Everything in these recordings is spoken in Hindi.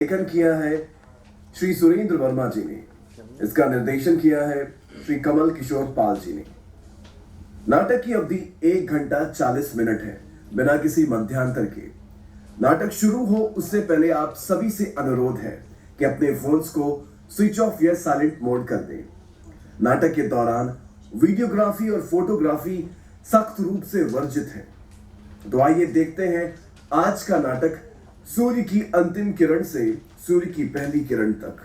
लेखन किया है श्री सुरेंद्र वर्मा जी ने। इसका निर्देशन किया है श्री कमल किशोर पाल जी ने। नाटक की अवधि 1 घंटा 40 मिनट है, बिना किसी मध्यांतर के। नाटक शुरू हो उससे पहले आप सभी से अनुरोध है कि अपने फोन्स को स्विच ऑफ या साइलेंट मोड कर दें। नाटक के दौरान वीडियोग्राफी और फोटोग्राफी सख्त रूप से वर्जित है। तो आइए देखते हैं आज का नाटक सूर्य की अंतिम किरण से सूर्य की पहली किरण तक।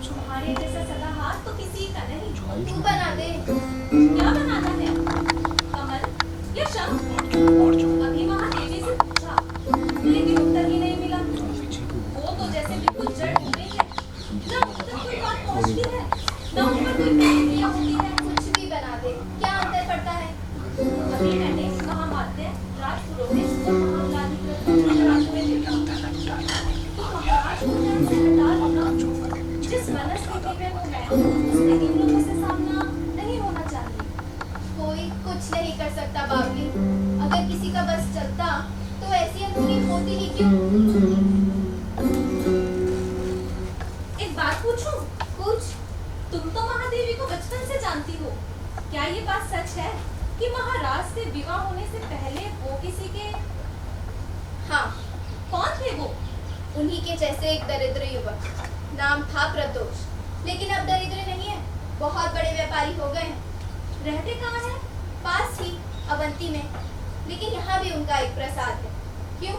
तुम्हारे जैसा सदा हाथ तो किसी का नहीं। तू बना दे। क्या बनाना है? कमल या शंख? अभी वहाँ तेजी से पूछा, लेकिन उत्तर ही नहीं मिला। वो तो जैसे बिल्कुल जड़ हो गई है। ना उन तक कोई बात पहुँचती है, ना उन पर कोई प्रतिक्रिया होती है। कुछ भी बना दे, क्या अंतर पड़ता है? अभी मैंने महामात्य, राजपुरोहित और महामंडलाधिपति में देखा। तो महाराज को ध्यान से हटा देना। जिस मनस्थिति में वो है, उसमें इन लोगों से सामना नहीं होना चाहिए। कोई कुछ नहीं कर सकता बाबली। अगर किसी का बस चलता, तो ऐसी अनहोनी होती ही क्यों? एक बात पूछूं? पूछ। तुम तो महादेवी को बचपन से जानती हो। क्या ये बात सच है कि महाराज से विवाह होने से पहले वो किसी के? हाँ। कौन थे वो? उन्हीं के जैसे एक दरिद्र युवक। नाम था प्रदोष, लेकिन अब दरिद्र नहीं है, बहुत बड़े व्यापारी हो गए हैं। रहते कहाँ हैं? पास ही अवंती में, लेकिन यहाँ भी उनका एक प्रसाद है। क्यों?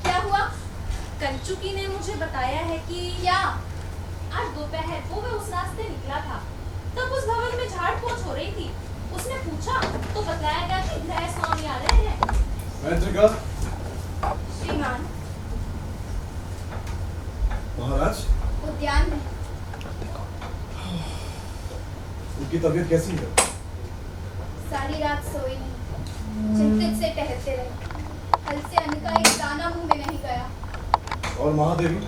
क्या हुआ? कंचुकी ने मुझे बताया है कि क्या आज दोपहर को वह उस रास्ते निकला था, तब उस भवन में झाड़ पोंछ हो रही थी। उसने पूछा तो बताया गया कि गृह स्वामी आ रहे हैं। श्रीमान। महाराज उद्यान में। उनकी तबीयत कैसी है? सारी रात सोई नहीं, चिंतित से टहलते रहे। कल से अन्न का एक दाना मुंह में नहीं गया। और महादेवी?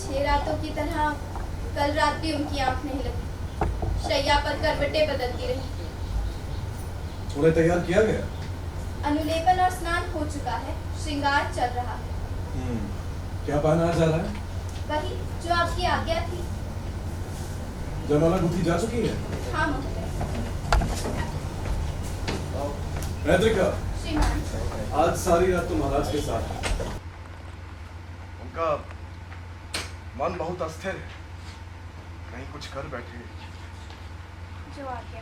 6 रातों की तरह कल रात भी उनकी आंख नहीं लगी। शैया पर करवटें बदलती रही। उन्हें तैयार किया गया? अनुलेपन और स्नान हो चुका है, श्रृंगार चल रहा है। क्या पहना जा रहा है? वही जो आपकी आज्ञा थी। जयमाला गुथी जा चुकी है? हाँ महोदय। मैत्रिका, श्रीमान। आज सारी रात तो महाराज के साथ है। उनका मन बहुत अस्थिर है, कहीं कुछ कर बैठे। जो आज्ञा।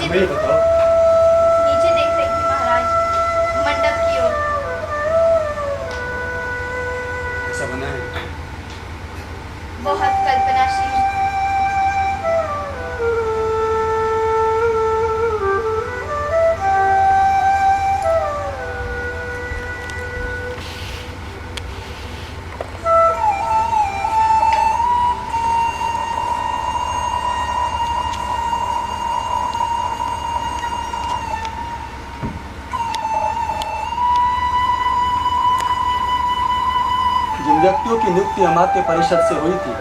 नीचे देख रही थी महाराज, मंडप की ओर। कैसा बना है? बहुत कल्पनाशील। व्यक्तियों की नियुक्ति अमात्य परिषद से हुई थी,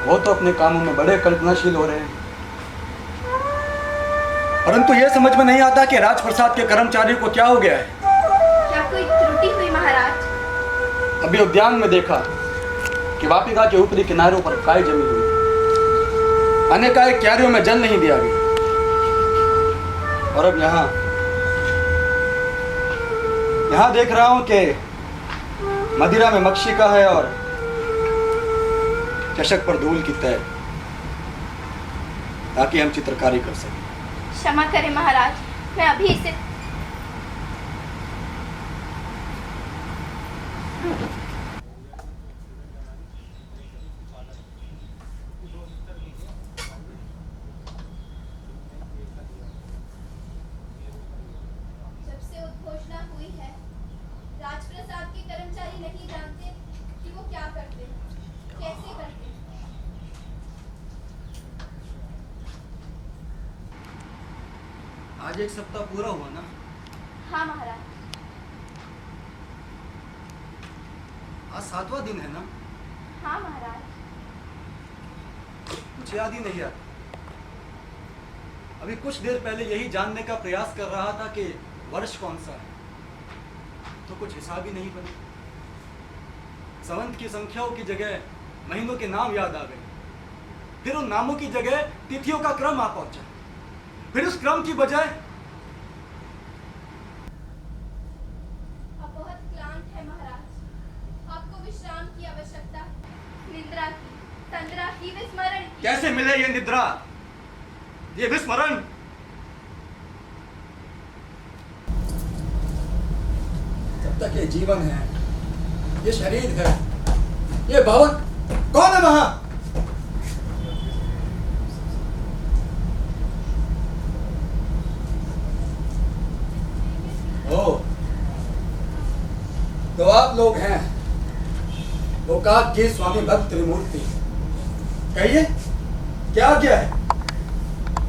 वो तो अपने कामों में बड़े कल्पनाशील हो रहे हैं। परंतु यह समझ में नहीं आता कि राजप्रसाद के कर्मचारियों को क्या हो गया है। क्या कोई त्रुटि हुई महाराज? अभी उद्यान में देखा कि वापिका के ऊपरी किनारों पर काई जमी हुई थी। अनेकाएक क्यारियों में जल नहीं दिया गया। और अब यहाँ देख रहा हूं कि मदिरा में मक्षिका है और चषक पर धूल की तय, ताकि हम चित्रकारी कर सकें। क्षमा करें महाराज, मैं अभी इसे राजप्रसाद के कर्मचारी नहीं जानते कि वो क्या करते हैं, कैसे करते हैं। आज एक सप्ताह पूरा हुआ ना? हाँ महाराज। आज 7वां दिन है ना? हाँ महाराज। कुछ याद ही नहीं आता। अभी कुछ देर पहले यही जानने का प्रयास कर रहा था कि वर्ष कौन सा है, तो कुछ हिसाब ही नहीं बना। संवत की संख्याओं की जगह महीनों के नाम याद आ गए। फिर उन नामों की जगह तिथियों का क्रम आ पहुंचा। फिर उस क्रम की बजाय आप बहुत क्लांत है महाराज, आपको विश्राम की आवश्यकता, निद्रा की, तंद्रा की, विस्मरण की। कैसे मिले ये निद्रा, ये विस्मरण? जब तक ये जीवन है, ये शरीर है, ये भवन, कौन है वहां? ओ, तो आप लोग हैं गोकाक के स्वामी भक्त त्रिमूर्ति। कहिए, क्या क्या है?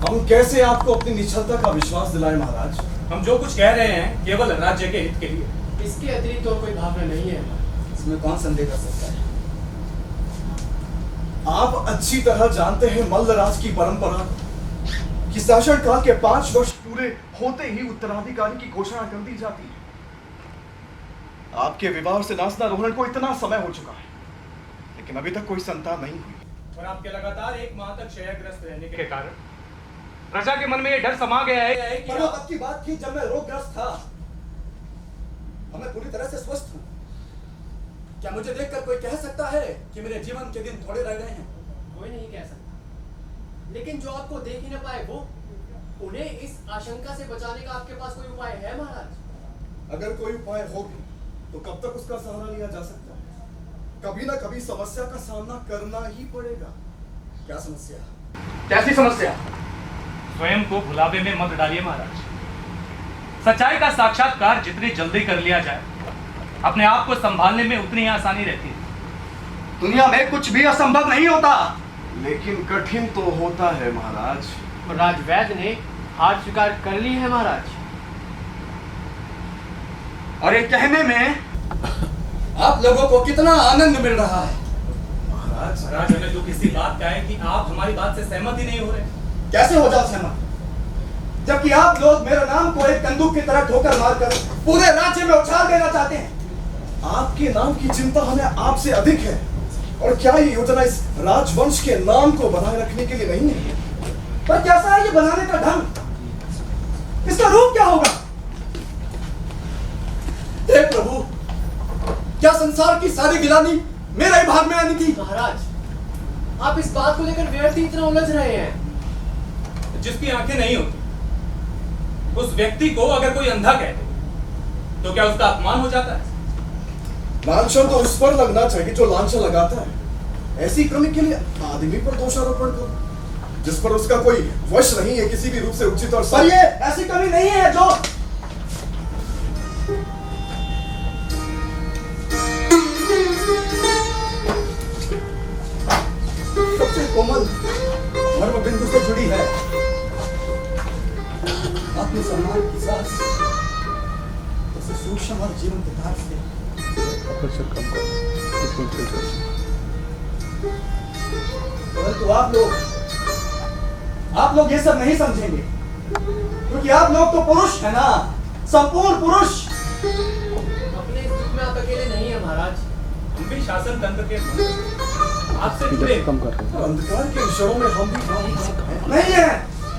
हम कैसे आपको अपनी निश्चलता का विश्वास दिलाएं महाराज? हम जो कुछ कह रहे हैं केवल राज्य के हित के लिए। इसके अतिरिक्त और कोई भावना नहीं है। इसमें कौन संदेह कर सकता है? आप अच्छी तरह जानते हैं मल्लराज की परंपरा कि शासन काल के 5 वर्ष पूरे होते ही उत्तराधिकारी की घोषणा कर दी जाती है। आपके विवाह से नासनारोहण को इतना समय हो चुका है, लेकिन अभी तक कोई संतान नहीं हुई। और आपके लगातार 1 माह तक शय्याग्रस्त रहने के कारण प्रजा के मन में ये डर समा गया है कि पर वो तब की बात थी जब मैं रोगग्रस्त था। मैं पूरी तरह से स्वस्थ हूँ। क्या मुझे देखकर कोई कह सकता है कि मेरे जीवन के दिन थोड़े रह गए हैं? कोई नहीं कह सकता, लेकिन जो आपको देख ही न पाए वो, उन्हें इस आशंका से बचाने का आपके पास कोई उपाय है महाराज? अगर कोई उपाय हो भी तो कब तक उसका सहारा लिया जा सकता है? कभी ना कभी समस्या का सामना करना ही पड़ेगा। क्या समस्या? कैसी समस्या? स्वयं को भुलावे में मत डालिए महाराज। सच्चाई का साक्षात्कार जितनी जल्दी कर लिया जाए, अपने आप को संभालने में उतनी आसानी रहती है। दुनिया में कुछ भी असंभव नहीं होता। लेकिन कठिन तो होता है महाराज। और राजवैद्य ने हार स्वीकार कर ली है महाराज। और ये कहने में आप लोगों को कितना आनंद मिल रहा है। महाराज हमें दुख इसी बात का है कि आप हमारी बात से सहमत ही नहीं हो रहे। कैसे हो जाओ सहमत, जबकि आप लोग मेरे नाम को एक बंदूक की तरह ठोकर मारकर पूरे राज्य में उछाल देना चाहते हैं। आपके नाम की चिंता हमें आपसे अधिक है। और क्या ये योजना इस राजवंश के नाम को बनाए रखने के लिए नहीं है? पर कैसा है ये बनाने का ढंग? इसका रूप क्या होगा? हे प्रभु, क्या संसार की सारी गिलानी मेरे ही भाग में आनी थी? महाराज, आप इस बात को लेकर व्यर्थ ही इतना उलझ रहे हैं। जिसकी आंखें नहीं होती उस व्यक्ति को अगर कोई अंधा कहते तो क्या उसका अपमान हो जाता है? लांछन तो उस पर लगना चाहिए जो लांछन लगाता है। ऐसी कमी के लिए आदमी पर दोषारोपण करो जिस पर उसका कोई वश नहीं है किसी भी रूप से उचित और पर ये ऐसी कमी नहीं है जो सबसे कोमल धर्म बिंदु से जुड़ी है। आत्मसम्मान की सांस सबसे सूक्ष्म और जीवंत प्रकार से। परंतु आप लोग ये सब नहीं समझेंगे। क्योंकि आप लोग तो पुरुष है ना, संपूर्ण पुरुष। अपने इस दुख में आप अकेले नहीं है महाराज। हम भी शासन तंत्र के आपसे जुड़े। अंधकार के क्षणों में हम भी नहीं है,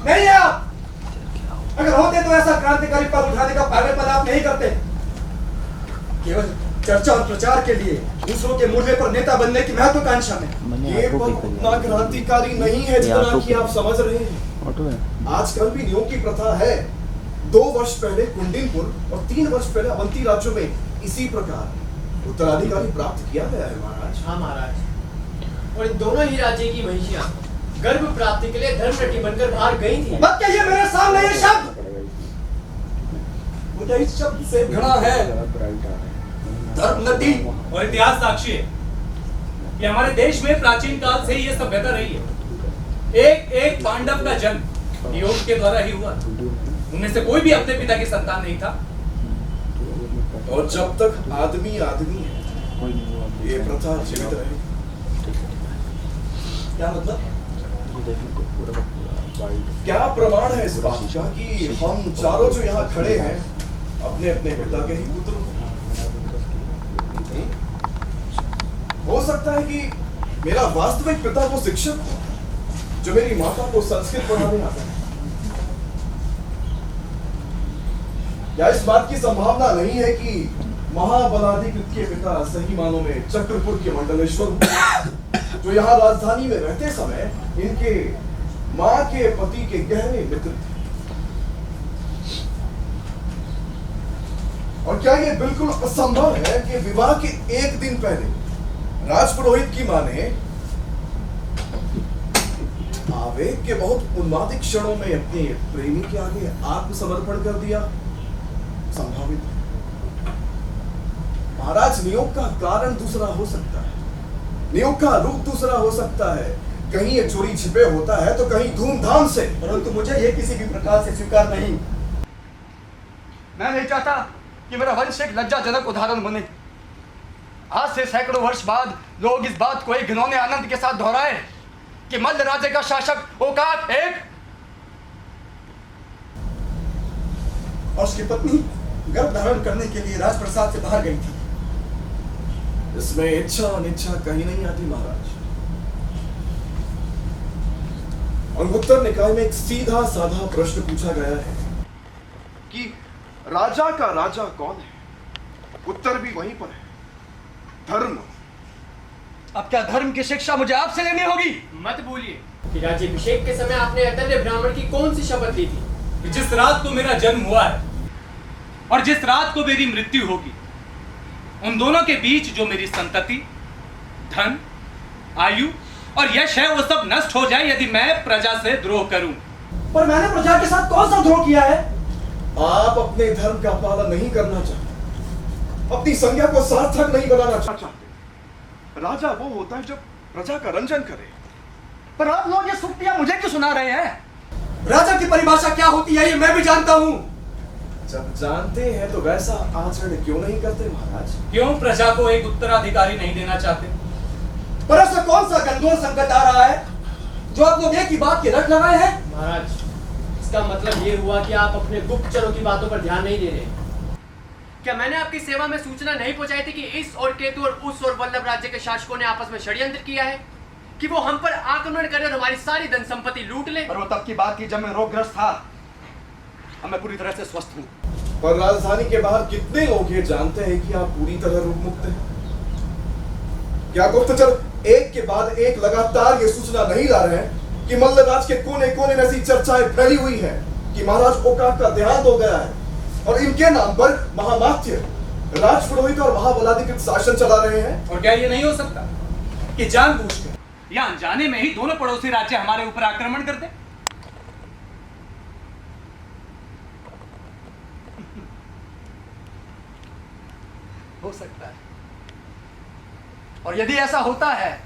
नहीं है आप। अगर होते तो ऐसा क्रांतिकारी पद उठाने का पागलपन आप नहीं करते। केवल चर्चा और प्रचार के लिए दूसरों के मूल्य पर नेता बनने की महत्वाकांक्षा में। ये पद उतना क्रांतिकारी नहीं है जितना कि आप समझ रहे हैं। आजकल भी नियोग की प्रथा है। 2 वर्ष पहले कुंडिनपुर और 3 वर्ष पहले अवंती राज्यों में इसी प्रकार उत्तराधिकारी प्राप्त किया गया है महाराज। हाँ महाराज, और इन दोनों ही राज्य की महिषियां गर्भ प्राप्ति के लिए धर्मरटी बनकर बाहर गई थी। मत कहिए मेरे सामने ये शब्द। मुझे इस शब्द से घृणा है। धर्मनटी। और इतिहास साक्षी है कि हमारे देश में प्राचीन काल से ही ये सभ्यता रही है। एक एक पांडव का जन्म नियोग के द्वारा ही हुआ। उनमें से कोई भी अपने पिता की संतान नहीं था। और जब तक आदमी आदमी है ये प्रथा जीवित रहेगी। क्या मतलब? क्या प्रमाण है इस बात का कि हम चारों जो यहाँ खड़े हैं अपने अपने पिता के ही पुत्र हैं? हो सकता है कि मेरा वास्तविक पिता वो शिक्षक हो जो मेरी माता को संस्कृत पढ़ाने आता है। या इस बात की संभावना नहीं है कि महाबलाधिकृत के पिता सही मानों में चक्रपुर के मंडलेश्वर जो यहाँ राजधानी में रहते समय इनके माँ के पति के गहरे मित्र थे। और क्या ये बिल्कुल असंभव है कि विवाह के 1 दिन पहले राजपुरोहित की मां ने आवेग के बहुत उन्मादित क्षणों में अपने प्रेमी के आगे आत्मसमर्पण कर दिया? संभावित है। महाराज, नियोग का कारण दूसरा हो सकता है, नियोग का रूप दूसरा हो सकता है। कहीं ये चोरी छिपे होता है तो कहीं धूमधाम से, परंतु मुझे ये किसी भी प्रकार से स्वीकार नहीं। मैं नहीं चाहता कि मेरा वंश एक लज्जाजनक उदाहरण बने। आज से सैकड़ों वर्ष बाद लोग इस बात को एक घिनौने आनंद के साथ दोहराए कि मल्ल राज्य का शासक ओकाक एक और उसकी पत्नी गर्भ धारण करने के लिए राजप्रसाद से बाहर गई थी। इसमें इच्छा अनिच्छा कहीं नहीं आती महाराज। अंगुत्तर निकाय में एक सीधा साधा प्रश्न पूछा गया है कि राजा का राजा कौन है? उत्तर भी वहीं पर है, धर्म। अब क्या धर्म की शिक्षा मुझे आपसे लेनी होगी? मत बोलिए कि राज्याभिषेक के समय आपने अतल्य ब्राह्मण की कौन सी शपथ ली थी? कि जिस रात को मेरा जन्म हुआ है और जिस रात को मेरी मृत्यु होगी, उन दोनों के बीच जो मेरी संतति, धन, आयु और यश है वो सब नष्ट हो जाए यदि मैं प्रजा से द्रोह करूं। पर मैंने प्रजा के साथ कौन सा द्रोह किया है? आप अपने धर्म का पालन नहीं करना चाहते, अपनी संज्ञा को सार्थक नहीं बनाना चाहते। राजा वो होता है जो प्रजा का रंजन करे। पर आप लोग ये सूक्तियां मुझे क्यों सुना रहे हैं? राजा की परिभाषा क्या होती है ये मैं भी जानता हूं। जब जानते हैं तो वैसा आचरण क्यों नहीं करते महाराज? क्यों प्रजा को एक उत्तराधिकारी नहीं देना चाहते? पर ऐसा कौन सा गंभीर संकट आ रहा है जो आप लोग एक ही बात के रट लगाए हैं? महाराज, इसका मतलब ये हुआ कि आप अपने गुप्तचरों की बातों पर ध्यान नहीं दे रहे। क्या मैंने आपकी सेवा में सूचना नहीं पहुंचाई थी कि इस और केतु और उस और वल्लभ राज्य के शासकों ने आपस में षड्यंत्र किया है कि वो हम पर आक्रमण करे और हमारी सारी धन संपत्ति लूट ले? पर वो तब की बात थी जब मैं रोगग्रस्त था। अब मैं पूरी तरह से स्वस्थ हूँ। पर राजधानी के बाहर कितने लोग ये जानते हैं कि आप पूरी तरह रोग मुक्त हैं? क्या गुप्तचर एक के बाद एक लगातार ये सूचना नहीं ला रहे हैं कि मल्लराज के कोने कोने में ऐसी चर्चाएं फैली हुई है कि महाराज ओकाक का देहांत हो गया है और इनके नाम पर महामात्य, राजपुरोहित और महाबलाधिकृत शासन चला रहे हैं? और क्या ये नहीं हो सकता कि जानबूझकर या अनजाने में ही दोनों पड़ोसी राज्य हमारे ऊपर आक्रमण करते? हो सकता है। और यदि ऐसा होता है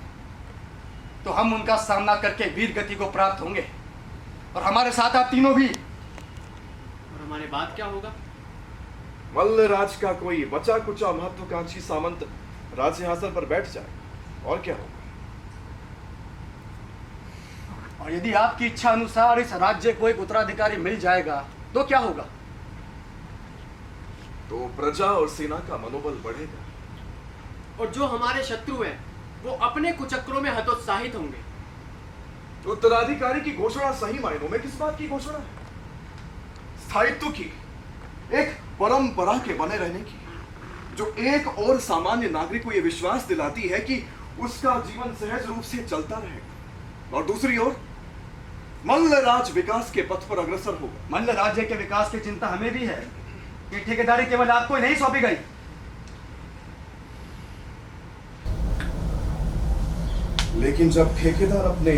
तो हम उनका सामना करके वीर गति को प्राप्त होंगे और हमारे साथ आप तीनों भी। और हमारे बाद क्या होगा? मल्लराज का कोई बचा कुचा महत्वाकांक्षी सामंत राज सिंहासन पर बैठ जाए और क्या होगा? और यदि आपकी इच्छा अनुसार इस राज्य को एक उत्तराधिकारी मिल जाएगा तो क्या होगा? तो प्रजा और सेना का मनोबल बढ़ेगा। और जो हमारे शत्रु हैं वो अपने कुचक्रों में हतोत्साहित होंगे। उत्तराधिकारी की घोषणा सही मायनों में किस बात की घोषणा है? स्थायित्व की, एक परंपरा के बने रहने की, जो एक और सामान्य नागरिक को यह विश्वास दिलाती है कि उसका जीवन सहज रूप से चलता रहेगा, और दूसरी ओर मल्लराज विकास के पथ पर अग्रसर होगा। मल्ल राज्य के विकास की चिंता हमें भी है कि ठेकेदारी केवल आपको ही नहीं सौंपी गई। लेकिन जब ठेकेदार अपने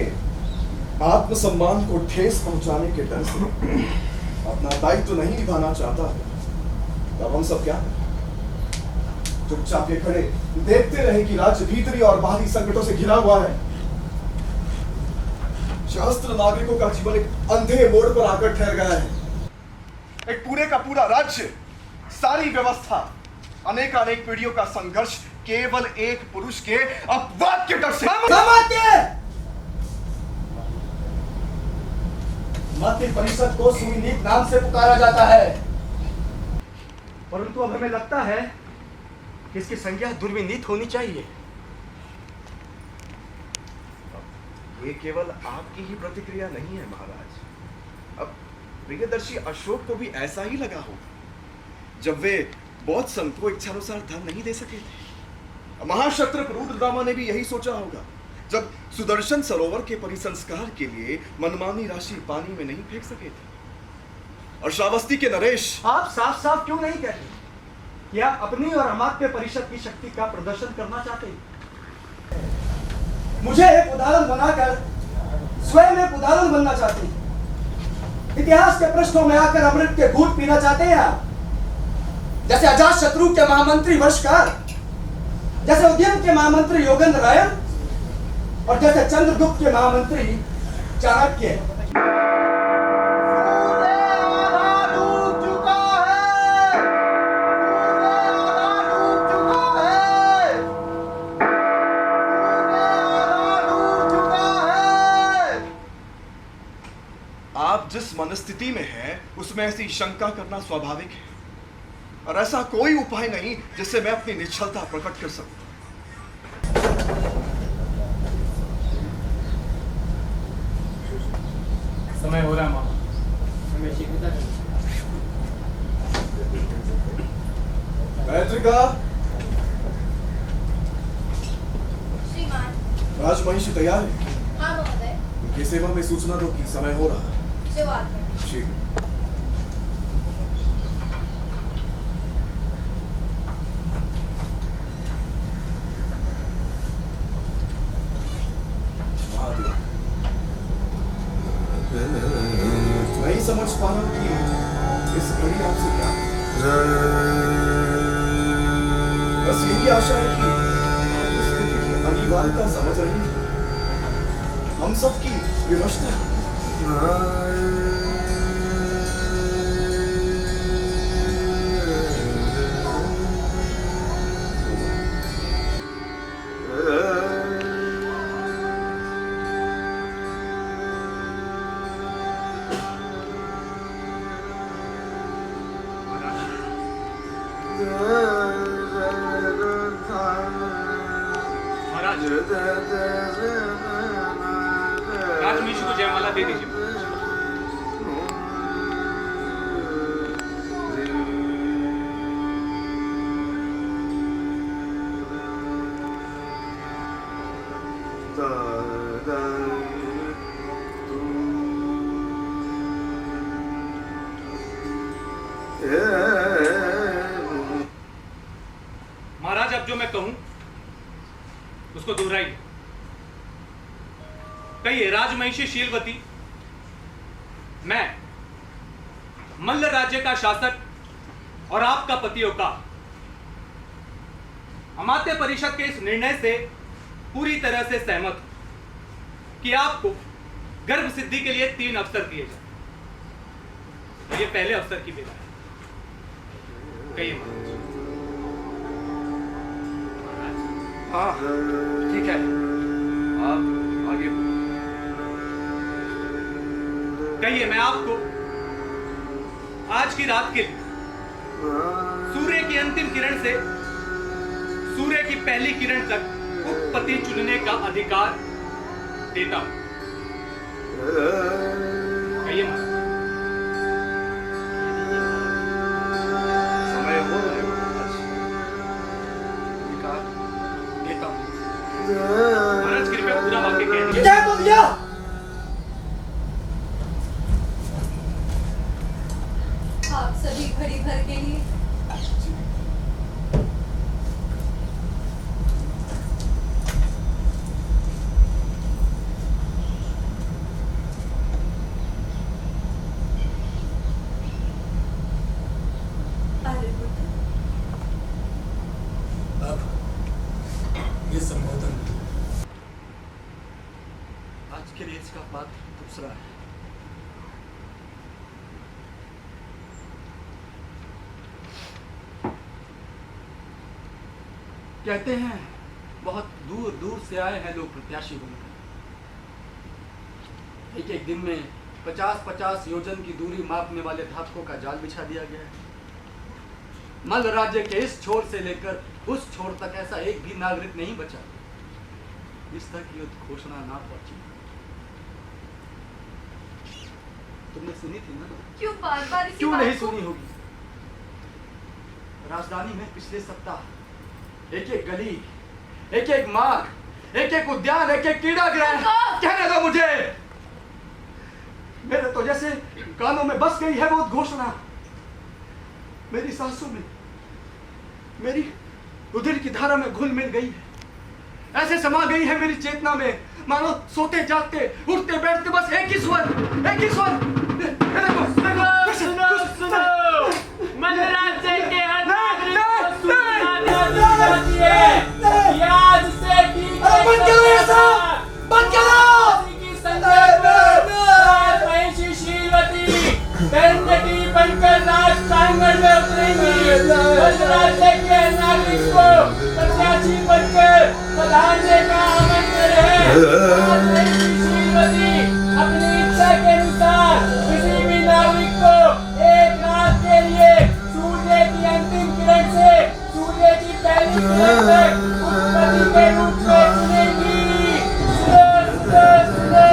आत्मसम्मान को ठेस पहुंचाने के डर से अपना दायित्व नहीं निभाना चाहता तब हम सब क्या करें? चुपचाप ये खड़े देखते रहे कि राज्य भीतरी और बाहरी संकटों से घिरा हुआ है। सहस्त्र नागरिकों का जीवन एक अंधे मोड़ पर आकर ठहर गया है। एक पूरे का पूरा राज्य, सारी व्यवस्था, अनेकानेक पीढ़ियों का संघर्ष केवल एक पुरुष के अपवाद के डर से। मंत्रि परिषद को सुविनीत नाम से पुकारा जाता है, परंतु अब हमें लगता है कि इसकी संज्ञा दुर्विनीत होनी चाहिए। ये केवल आपकी ही प्रतिक्रिया नहीं है महाराज। अब प्रियदर्शी अशोक को भी ऐसा ही लगा होगा जब वे बौद्ध संत को इच्छानुसार धन नहीं दे सके थे। महाक्षत्रप रुद्रदामा ने भी यही सोचा होगा जब सुदर्शन सरोवर के परिसंस्कार के लिए मनमानी राशि पानी में नहीं फेंक सके थे। और श्रावस्ती के नरेश, आप साफ साफ क्यों नहीं कहते कि आप अपनी और अमात्य परिषद की शक्ति का प्रदर्शन करना चाहते हैं? मुझे एक उदाहरण बनाकर स्वयं एक उदाहरण बनना चाहते हैं। इतिहास के पृष्ठों में आकर अमृत के घूंट पीना चाहते हैं आप, जैसे अजात शत्रु के महामंत्री वर्षकार, जैसे उद्यम के महामंत्री योगेंद्र राय, और जैसे चंद्रगुप्त के महामंत्री चाणक्य। आप जिस मनस्थिति में हैं उसमें ऐसी शंका करना स्वाभाविक है, और ऐसा कोई उपाय नहीं जिससे मैं अपनी निश्चलता प्रकट कर सकूं। समय हो रहा है मामा। हमें शीघ्रता करनी गायत्रिका, श्रीमान। राजमहिषी तैयार है? हाँ महोदय। उनकी सेवा में सूचना दो कि समय हो रहा है। जो आज्ञा। शीघ्र। नहीं समझ पा रहा कि इस घड़ी आपसे क्या, बस यही आशा है कि आप इस स्थिति की अनिवार्यता समझ रही हैं। हम सब की विवशता महाराज, राजमहिषी को जयमाला दे दीजिए। महाराज, अब जो मैं कहूं उसको दोहराइए। कहिए, राजमहिषी शीलवती, मैं मल्ल राज्य का शासक और आपका पति ओकार अमात्य परिषद के इस निर्णय से पूरी तरह से सहमत हूं कि आपको गर्भ सिद्धि के लिए 3 अवसर दिए जाए। तो ये पहले अवसर की बेला है। कहिए महाराज। हाँ ठीक है, आप आगे कहिए, मैं आपको आज की रात के लिए सूर्य की अंतिम किरण से सूर्य की पहली किरण तक उपपति चुनने का अधिकार देता हूं। कहिए महाराज। समय हो रहा है महाराज। अधिकार देता हूं। महाराज कृपया पूरा वाक्य कह दीजिए। क्या बोल दिया? आप सभी घड़ी भर के लिए अब ये संबोधन आज के लिए इसका बात दूसरा है। कहते हैं बहुत दूर दूर से आए हैं लोग प्रत्याशी बनकर। एक एक दिन में 50-50 योजन की दूरी मापने वाले धातुकों का जाल बिछा दिया गया है। मल्ल राज्य के इस छोर से लेकर उस छोर तक ऐसा एक भी नागरिक नहीं बचा जिस तक युद्ध घोषणा ना पहुंची। तुमने सुनी थी ना? क्यों बार-बार इसी क्यों बात नहीं को- सुनी होगी? राजधानी में पिछले सप्ताह एक एक गली, एक एक मार्ग, एक एक उद्यान, एक एक क्रीड़ा गृह, कहने दो मुझे। मेरे तो जैसे कानों में बस गई है वो घोषणा। मेरी सांसों में, मेरी रुधिर की धारा में घुल मिल गई है। ऐसे समा गई है मेरी चेतना में, मानो सोते जागते उठते बैठते बस एक ही स्वर, एक ही स्वर। देखो, सुनो सुनो, मल्ल राज्य के हर नागरिक को सूचना दे दी जाती है कि आज से ठीक अरे बंद करो ये सब! बंद करो! की संजय महिषी श्रीवती दंडटी बनकर राज प्रांगण में उतरेंगी। मल्ल राज्य के नागरिक को प्रत्याशी बनकर बधाने का आमंत्रण है। आज महिषी श्रीवती अपनी इच्छा के अनुसार किसी भी नागरिक को एक रात के लिए सूर्य की अंतिम किरण से सूर्य की पहली किरण तक उत्पत्ति के रूप में चुनेगी। सुनो, सुनो, सुनो।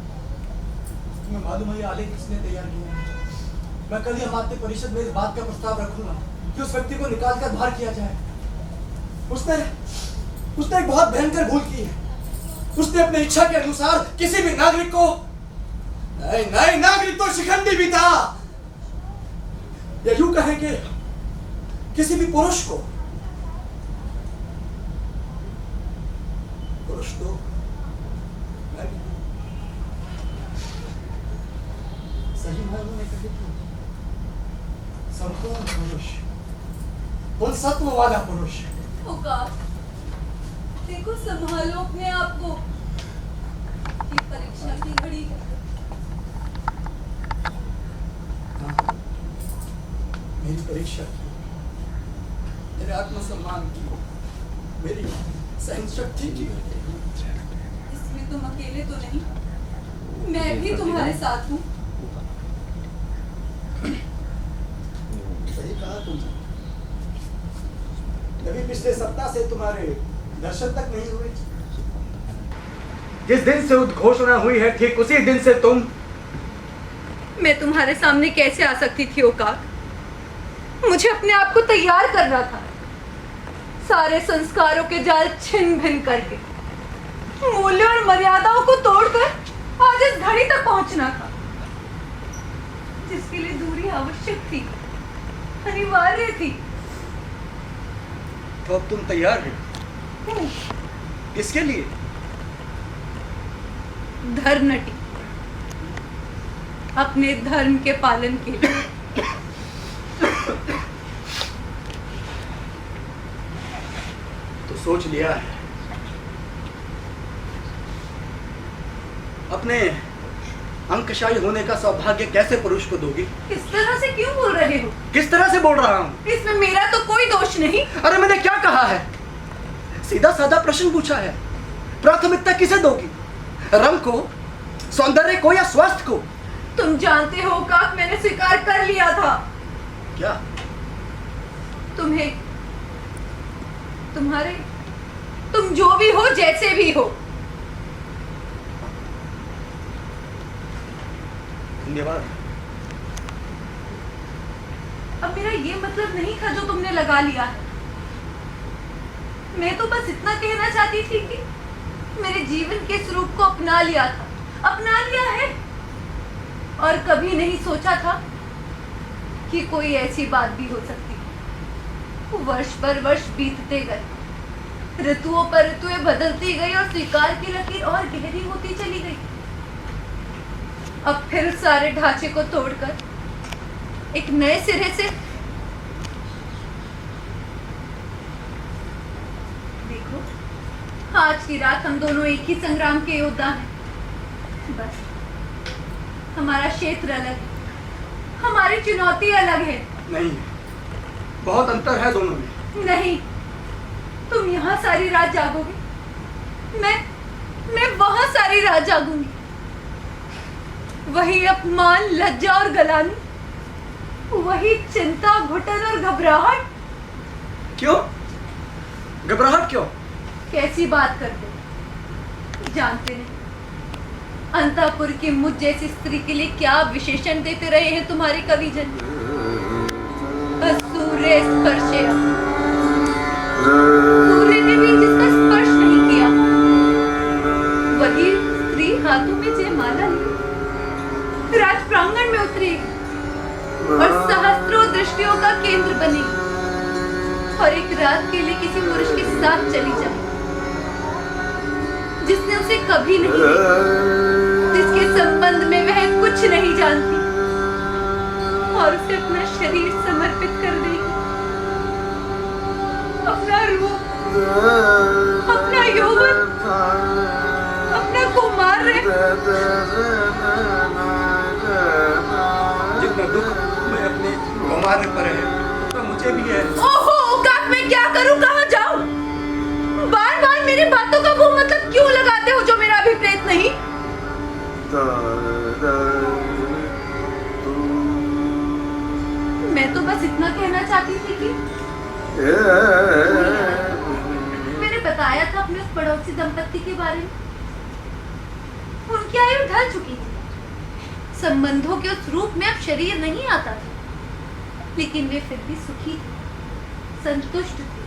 तुम्हें मालूम है ये आलेख किसने तैयार किया है? मैं कल ही हमारे परिषद में इस बात का प्रस्ताव रखूंगा कि उस व्यक्ति को निकाल कर बाहर किया जाए। उसने एक बहुत भयंकर भूल की है। उसने अपनी इच्छा के अनुसार किसी भी नागरिक को नहीं, नागरिक तो शिखंडी भी था, या यूं कहें कि किसी भी पुरुष को, पुरुष तो सही मायनों में कहे तो संपूर्ण पुरुष, उन सत्व वाला पुरुष। औकात, देखो संभालो अपने आप को। ये परीक्षा की घड़ी है। मेरी परीक्षा की, मेरे आत्मसम्मान की, मेरी सहन शक्ति की। इसमें तुम अकेले तो नहीं, मैं भी तुम्हारे साथ हूँ। सही कहा तुमने। कभी पिछले सप्ताह से तुम्हारे दर्शन तक नहीं हुए। जिस दिन से उद्घोषणा हुई है ठीक उसी दिन से तुम। मैं तुम्हारे सामने कैसे आ सकती थी औकात? मुझे अपने आप को तैयार करना था, सारे संस्कारों के जाल छिन्न भिन्न करके, मूल्यों और मर्यादाओं को तोड़कर आज इस घड़ी तक पहुंचना था, जिसके लिए दूरी आवश्यक थी, अनिवार्य थी। तो अब तुम तैयार हो? किसके लिए? धर्मनटी, अपने धर्म के पालन के लिए। तो सोच लिया है। अपने अंकशाही होने का सौभाग्य कैसे पुरुष को दोगी? इस तरह से क्यों बोल रहे हो? किस तरह से बोल रहा हूँ? इसमें मेरा तो कोई दोष नहीं। अरे मैंने क्या कहा है? सीधा साधा प्रश्न पूछा है। प्राथमिकता किसे दोगी, रंग को, सौंदर्य को या स्वास्थ्य को? तुम जानते हो काक, मैंने स्वीकार कर लिया था। क्या? तुम्हें, तुम्हारे, तुम जो भी हो, जैसे भी हो। धन्यवाद। अब मेरा ये मतलब नहीं था जो तुमने लगा लिया है। मैं तो बस इतना कहना चाहती थी कि मेरे जीवन के स्वरूप को अपना लिया था, अपना लिया है। और कभी नहीं सोचा था कि कोई ऐसी बात भी हो सकती है। वर्ष पर वर्ष बीतते गए, ऋतुओं पर ऋतुएं बदलती गई और स्वीकार की लकीर और गहरी होती चली गई। अब फिर सारे ढांचे को तोड़कर एक नए सिरे से देखो, आज की रात हम दोनों एक ही संग्राम के योद्धा हैं। बस हमारा क्षेत्र अलग है, हमारी चुनौती अलग है। नहीं, बहुत अंतर है दोनों में। नहीं, तुम यहाँ सारी रात जागोगे, मैं वहां सारी रात जागूंगी। वही अपमान, लज्जा और गलानी, वही चिंता, घुटन और घबराहट। क्यों? घबराहट क्यों? कैसी बात करते हो? जानते नहीं अंतःपुर की मुझ जैसी स्त्री के लिए क्या विशेषण देते रहे हैं तुम्हारे कविजन। असूर्य स्पर्शया, सूर्य ने भी जिसका स्पर्श नहीं किया, वही स्त्री हाथों में जयमाला ली राज प्रांगण में उतरी और सहस्त्रों दृष्टियों का केंद्र बनी और एक रात के लिए किसी पुरुष के साथ चली जाए जिसने उसे कभी नहीं देखा, जिसके संबंध में वह कुछ नहीं जानती, और उसे अपना शरीर समर्पित कर देगी, अपना रूप, अपना यौवन, अपना कौमार्य। जितना दुख मैं अपने कौमार्य पर है, तो मुझे भी है। ओहो काक, मैं क्या करूं, कहां जाऊं? बार बार मेरी बातों का वो मतलब क्यों लगाते हो जो मेरा अभिप्रेत नहीं? मैं तो बस इतना कहना चाहती थी कि मैंने बताया था अपने उस पड़ोसी दंपत्ति के बारे में। उनकी आयु ढल चुकी थी, संबंधों के उस रूप में अब शरीर नहीं आता था, लेकिन वे फिर भी सुखी थे, संतुष्ट थे।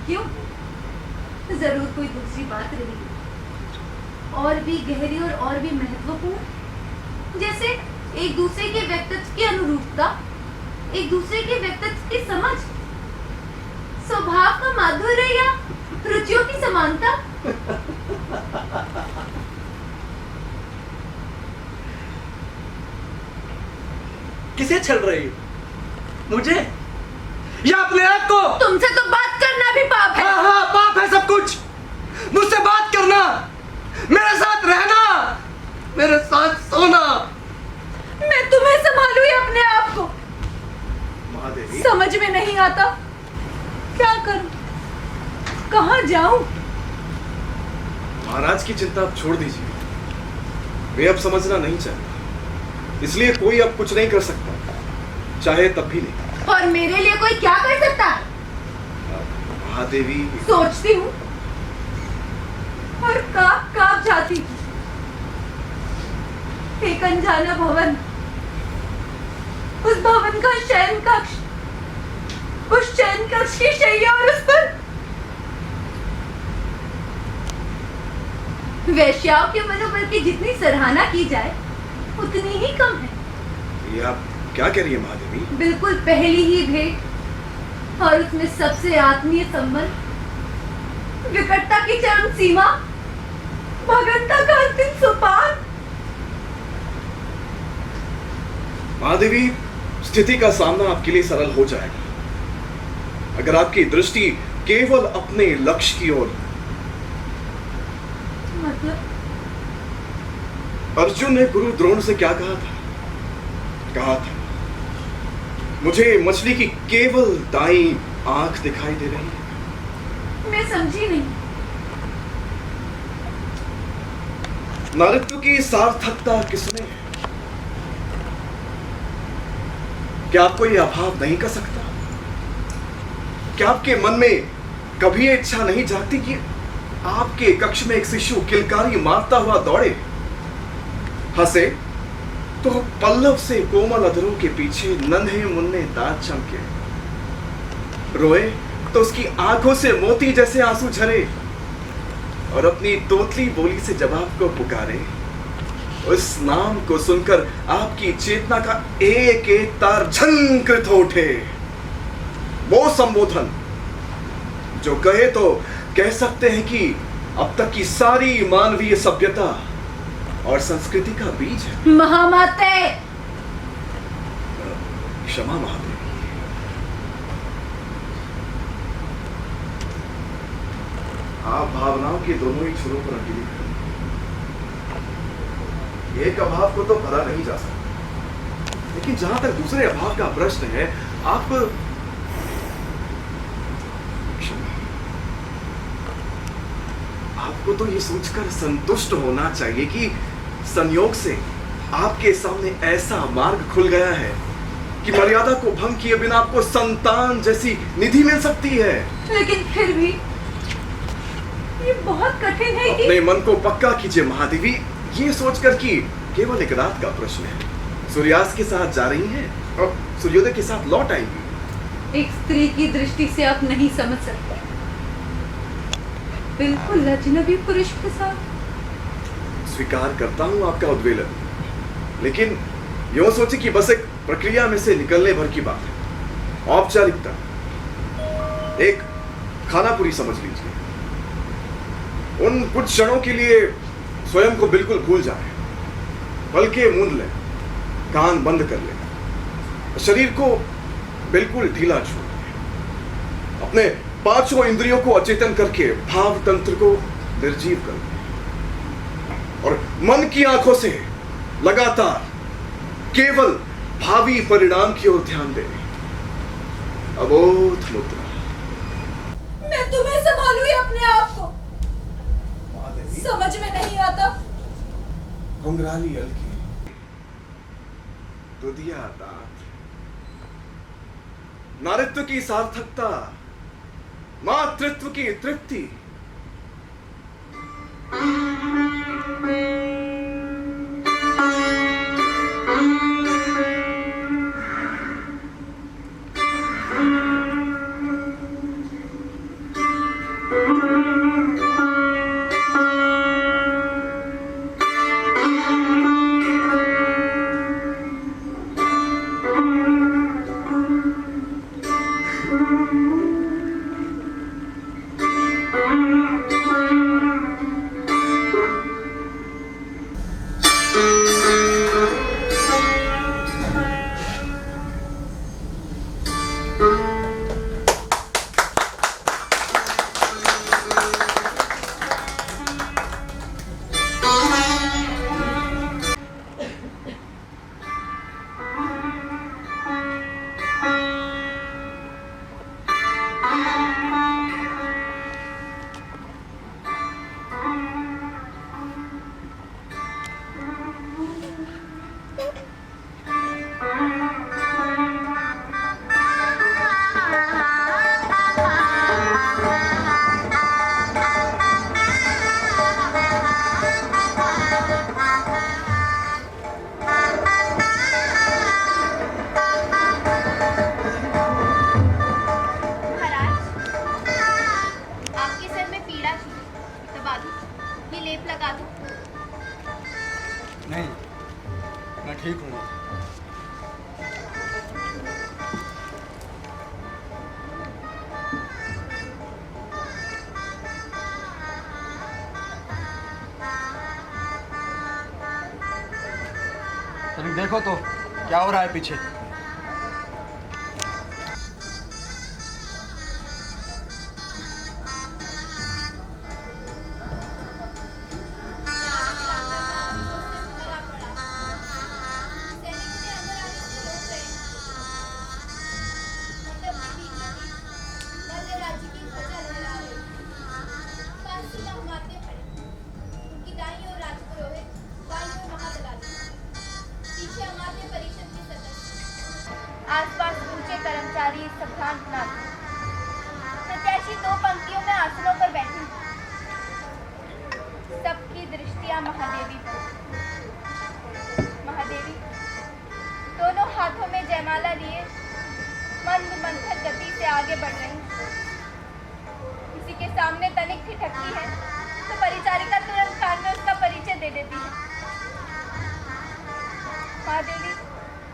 क्यों? जरूर कोई दूसरी बात रही, और भी गहरी और भी महत्वपूर्ण, जैसे एक दूसरे के व्यक्तित्व की अनुरूपता, एक दूसरे के व्यक्तित्व की समझ, स्वभाव का माधुर्य या रुचियों की समानता। किसे छल रही हो? मुझे या अपने आप को? तुमसे तो बात करना भी पाप है। हाँ हाँ, पाप है सब कुछ। मुझसे बात करना, मेरे साथ रहना, मेरे साथ सोना। मैं तुम्हें संभालूं या अपने आप को? महादेवी, समझ में नहीं आता, क्या करूं, कहां जाऊं? महाराज की चिंता आप छोड़ दीजिए। वे अब समझना नहीं चाहते, इसलिए कोई अब कुछ नहीं कर सकता, चाहे तब भी नहीं। और मेरे लिए कोई क्या कर सकता है? महादेवी, सोचती हूँ और कांप जाती हूँ। एक अनजाना भवन, उस भवन का शयन कक्ष, उस शयन कक्ष की शैया और उस पर वेश्याओं के मनोबल की जितनी सराहना की जाए उतनी ही कम है। ये आप क्या कह रही है महादेवी? बिल्कुल पहली ही भेंट और उसमें सबसे आत्मीय संबंध, विकटता की चरम सीमा, भगनता का अंतिम सोपान। महादेवी, स्थिति का सामना आपके लिए सरल हो जाएगा अगर आपकी दृष्टि केवल अपने लक्ष्य की ओर। मतलब? अर्जुन ने गुरु द्रोण से क्या कहा था? कहा था, मुझे मछली की केवल दाईं आंख दिखाई दे रही है। मैं समझी नहीं। नारित्व की सार्थकता किसमें है? क्या आपको यह अभाव नहीं कर सकता? क्या आपके मन में कभी ये इच्छा नहीं जागती कि आपके कक्ष में एक शिशु किलकारी मारता हुआ दौड़े, हंसे तो पल्लव से कोमल अधरों के पीछे नन्हे मुन्ने दांत चमके, रोए तो उसकी आंखों से मोती जैसे आंसू झरे और अपनी तोतली बोली से जब आपको पुकारे, उस नाम को सुनकर आपकी चेतना का एक एक तार झंकृत हो उठे। वो संबोधन जो कहे तो कह सकते हैं कि अब तक की सारी मानवीय सभ्यता और संस्कृति का बीज है। महामाते! क्षमा महादेवी। आप भावनाओं के दोनों ही छोरों पर अकेले खड़े। एक अभाव को तो भरा नहीं जा सकता, लेकिन जहां तक दूसरे अभाव का प्रश्न है, आप आपको तो ये सोचकर संतुष्ट होना चाहिए कि संयोग से आपके सामने ऐसा मार्ग खुल गया है कि मर्यादा को भंग किए बिना आपको संतान जैसी निधि मिल सकती है। लेकिन फिर भी ये बहुत कठिन है कि अपने मन को पक्का कीजिए महादेवी, ये सोचकर कि केवल एक रात का प्रश्न है। सूर्यास्त के साथ जा रही हैं और सूर्योदय के साथ लौट आएंगी। एक स्त्री की दृष्टि से आप नहीं समझ सकते, बिल्कुल अजनबी पुरुष के साथ। स्वीकार करता हूं आपका उद्वेलन, लेकिन यूं सोचे कि बस एक प्रक्रिया में से निकलने भर की बात है। औपचारिकता, एक खानापुरी समझ लीजिए। उन कुछ क्षणों के लिए स्वयं को बिल्कुल भूल जाए, पलके मूंद लें, कान बंद कर लें, शरीर को बिल्कुल ढीला छोड़ दें, अपने पांचों इंद्रियों को अचेतन करके भाव तंत्र को निर्जीव कर दें और मन की आंखों से लगातार केवल भावी परिणाम की ओर ध्यान दें। अबोध मुद्रा। मैं तुम्हें संभालूं या अपने आप को? समझ में नहीं आता। घुंघराली हल्की, दुधिया दांत, नारित्व की सार्थकता, मातृत्व की तृप्ति। नहीं, मैं ठीक हूँ। तुम देखो तो क्या हो रहा है पीछे। दृष्टियां महादेवी पर। महादेवी दोनों हाथों में जयमाला लिए मंद मंथर गति से आगे बढ़ रही। किसी के सामने तनिक ठिठकती है तो परिचारिका तुरंत कान में उसका परिचय दे देती है। महादेवी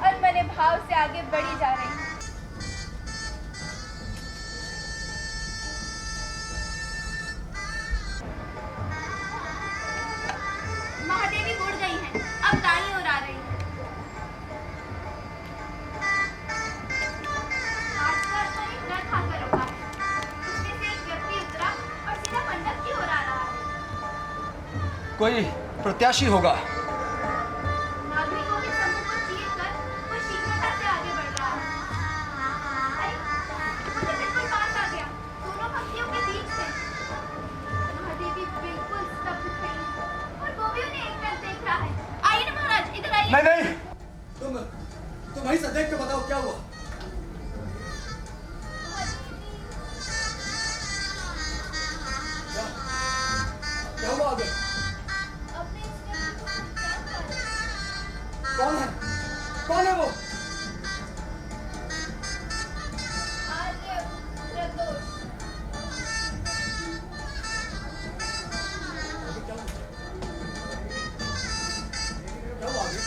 अनमने भाव से आगे बढ़ी जा रही है। महादेवी मुड़ गई हैं, अब दाईं ओर आ रही है। हाथ पर एक रथ आकर रुका है। उसमें से एक व्यक्ति उतरा और सीधा मंडप की ओर आ रहा है। कोई प्रत्याशी होगा। नागरिकों के समूह को चीर कर वो शीघ्रता से आगे बढ़ रहा है। अरे, मुझे बिल्कुल पास आ गया। दोनों पंक्तियों के बीच है। महादेवी बिल्कुल स्तब्ध खड़ी है और वो भी उन्हें एकटक देख रहा है। आइए ना महाराज, इधर आइए। नहीं तुम वहीं से देख के बताओ क्या हुआ। क्या हुआ आगे? अपने इस व्यक्ति को हम क्या करें? कौन है? कौन है वो? आर्य प्रदोष। क्या हुआ आगे?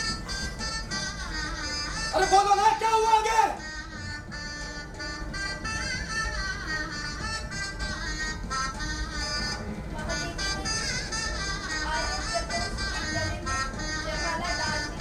अरे बोलो ना, क्या हुआ आगे? महादेवी ने आर्य प्रदोष के गले में जयमाला डाल दी।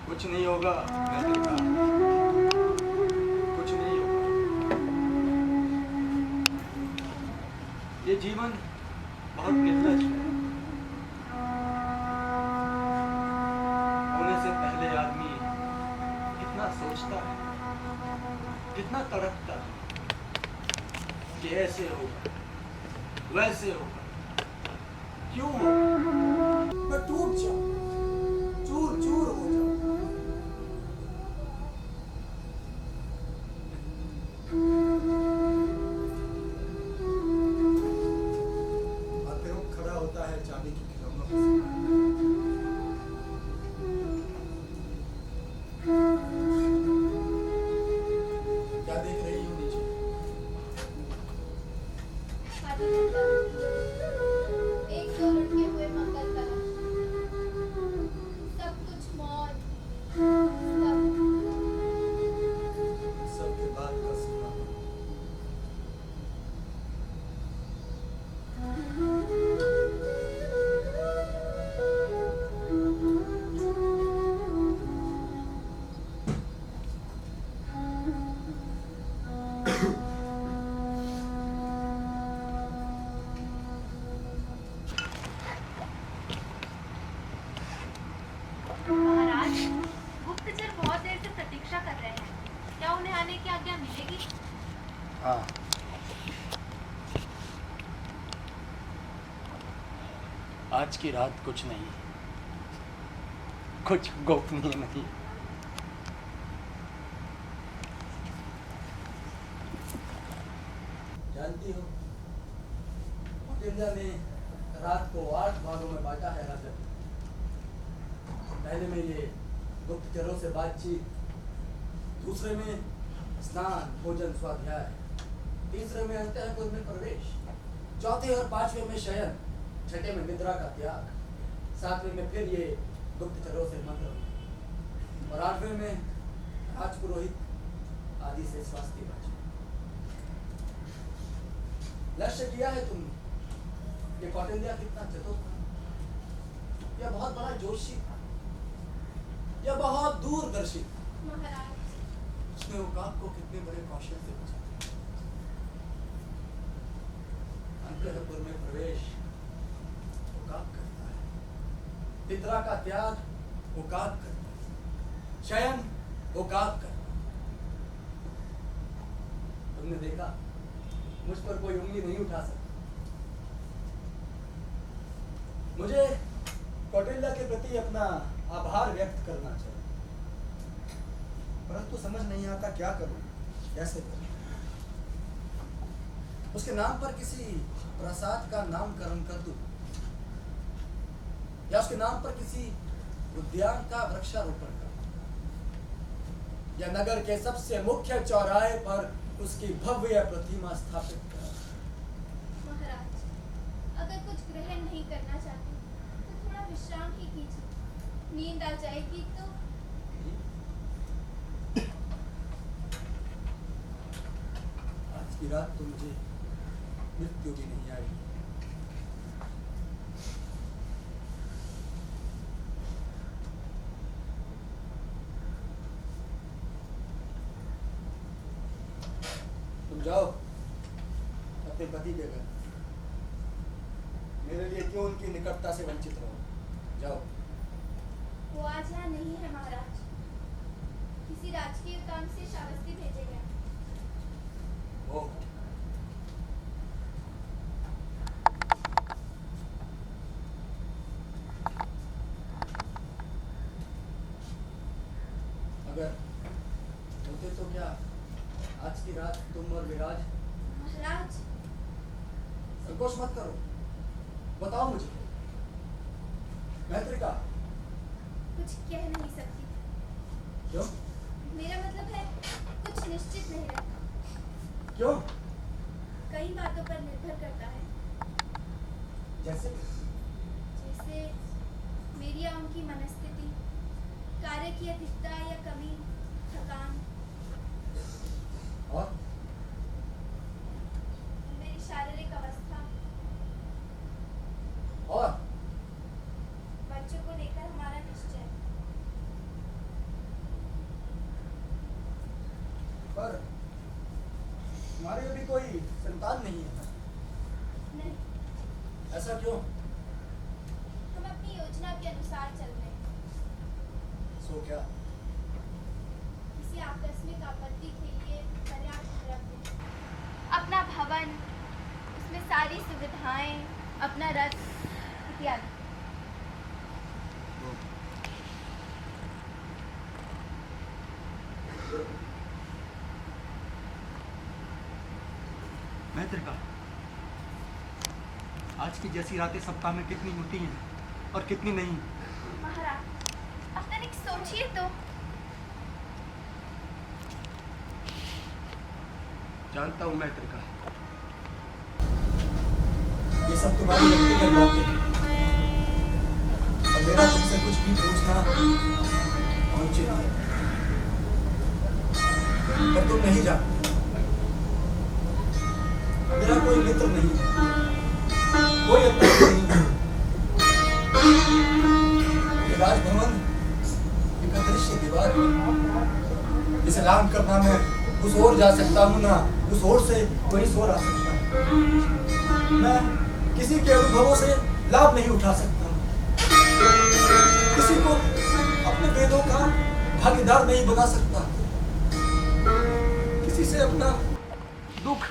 कुछ नहीं होगा, मैं देखा। कुछ नहीं होगा। ये जीवन बहुत निर्लज है। होने से पहले आदमी कितना सोचता है, कितना तड़पता है कि ऐसे होगा, वैसे होगा, क्यों होगा। मैं टूट जाऊं, चूर चूर हो जाऊं। और फिर वो खड़ा होता है चांदी की खिलौनों के साथ। क्या देख रही हूँ नीचे? एक दो लुढ़के हुए मंगल कलश, सब कुछ मौत, सबके बाद का सुना। महाराज, गुप्तचर बहुत देर से प्रतीक्षा कर रहे हैं। क्या उन्हें आने की आज्ञा मिलेगी? हाँ, आज की रात कुछ नहीं, कुछ गोपनीय नहीं। जानती हो, कौटिल्य ने रात को 8 भागों में बांटा है राजन। पहले में ये गुप्तचरों से बातचीत, दूसरे में स्नान भोजन स्वाध्याय, तीसरे में अंतःपुर में प्रवेश, चौथे और पांचवें में शयन, छठे में निद्रा का त्याग, सातवें में फिर ये गुप्तचरों से मंत्र, और आठवें में राजपुरोहित आदि से स्वास्थ्य वाचन। लक्ष्य किया है तुमने, ये कौटिल्य कितना चतुर था, यह बहुत बड़ा जोशी था, यह बहुत दूरदर्शी था। महाराज, उसने उकाब को कितने बड़े कौशल से बचा। अंतःपुर में प्रवेश उकाब करता है, निद्रा का त्याग उकाब करता है, शयन उकाब करता है। तुमने देखा, मुझ पर कोई उंगली नहीं उठा सकता। मुझे कौटिल्य के प्रति अपना आभार व्यक्त करना चाहिए, परंतु समझ नहीं आता क्या करूं, कैसे करूं। उसके नाम पर किसी प्रासाद का नामकरण कर दूं, या उसके नाम पर किसी उद्यान का वृक्षारोपण कर दूं, या नगर के सबसे मुख्य चौराहे पर उसकी भव्य प्रतिमा स्थापित कर। महाराज, अगर कुछ ग्रहण नहीं करना चाहते तो थोड़ा विश्राम ही कीजिए, नींद आ जाएगी तो। आज की रात तो मुझे मृत्यु भी नहीं आएगी। तुम जाओ अपने पति के घर, मेरे लिए क्यों उनकी निकटता से वंचित रहो। जाओ। वो आज यहाँ नहीं है महाराज, किसी राजकीय काम से श्रावस्ती भेजे गए। ओ, अगर होते तो क्या आज की रात तुम और विराज। महाराज, संकोच मत करो, बताओ मुझे। मैत्रिका, कुछ कह नहीं सकती। क्यों? मेरा मतलब है कुछ निश्चित नहीं रहता, क्यों? कई बातों पर निर्भर करता है, जैसे जैसे मेरी या उनकी मनस्थिति, कार्य की अधिकता या कमी, थकान, और मेरी शारीरिक अवस्था, और बच्चों को लेकर हमारा निश्चय। पर हमारे अभी कोई संतान नहीं है। नहीं, ऐसा क्यों? हम अपनी योजना के अनुसार चल रहे हैं। सो क्या? किसी आकस्मिक आपत्ति के लिए पर्याप्त द्रव्य, अपना भवन, उसमें सारी सुविधाएं, अपना रथ इत्यादि। मैत्रिका, आज की जैसी रातें सप्ताह में कितनी होती हैं और कितनी नहीं। महाराज, अब तनिक सोचिए तो। जानता हूँ मैत्रिका, ये सब तुम्हारी व्यक्तिगत बातें हैं, और मेरा तुमसे कुछ भी पूछना अनुचित है। पर तुम नहीं जानते, मेरा कोई मित्र नहीं है, कोई अपना नहीं है। ये राजभवन एक अदृश्य दीवार है, इसे लांघ कर ना मैं उस ओर जा सकता हूँ, ना उस ओर से कोई इस ओर आ सकता है। मैं किसी के अनुभवों से लाभ नहीं उठा सकता, किसी को अपने वेदों का भागीदार नहीं बना सकता, किसी से अपना दुख।